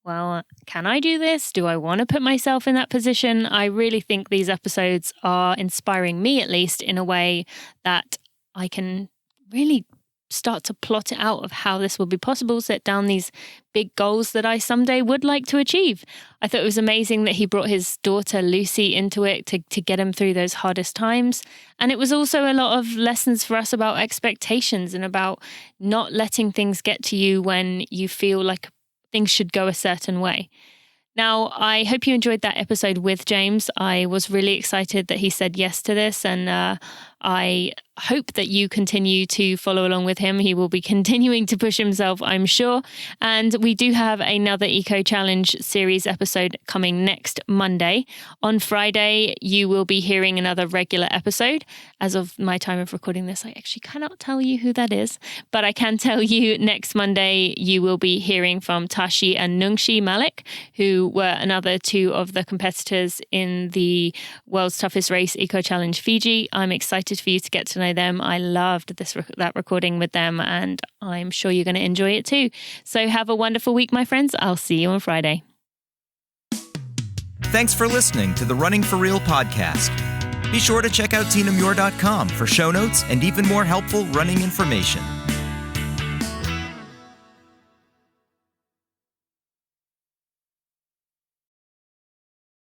Speaker 3: well, can I do this? Do I want to put myself in that position? I really think these episodes are inspiring me, at least, in a way that I can really start to plot it out of how this will be possible, set down these big goals that I someday would like to achieve. I thought it was amazing that he brought his daughter Lucy into it to get him through those hardest times. And it was also a lot of lessons for us about expectations and about not letting things get to you when you feel like things should go a certain way. Now, I hope you enjoyed that episode with James. I was really excited that he said yes to this, and I hope that you continue to follow along with him. He will be continuing to push himself, I'm sure. And we do have another Eco Challenge series episode coming next Monday. On Friday, you will be hearing another regular episode. As of my time of recording this, I actually cannot tell you who that is, but I can tell you next Monday, you will be hearing from Tashi and Nungshi Malik, who were another two of the competitors in the World's Toughest Race Eco Challenge Fiji. I'm excited for you to get to know them. I loved that recording with them, and I'm sure you're going to enjoy it too. So have a wonderful week, my friends. I'll see you on Friday.
Speaker 2: Thanks for listening to the Running for Real podcast. Be sure to check out tinamuir.com for show notes and even more helpful running information.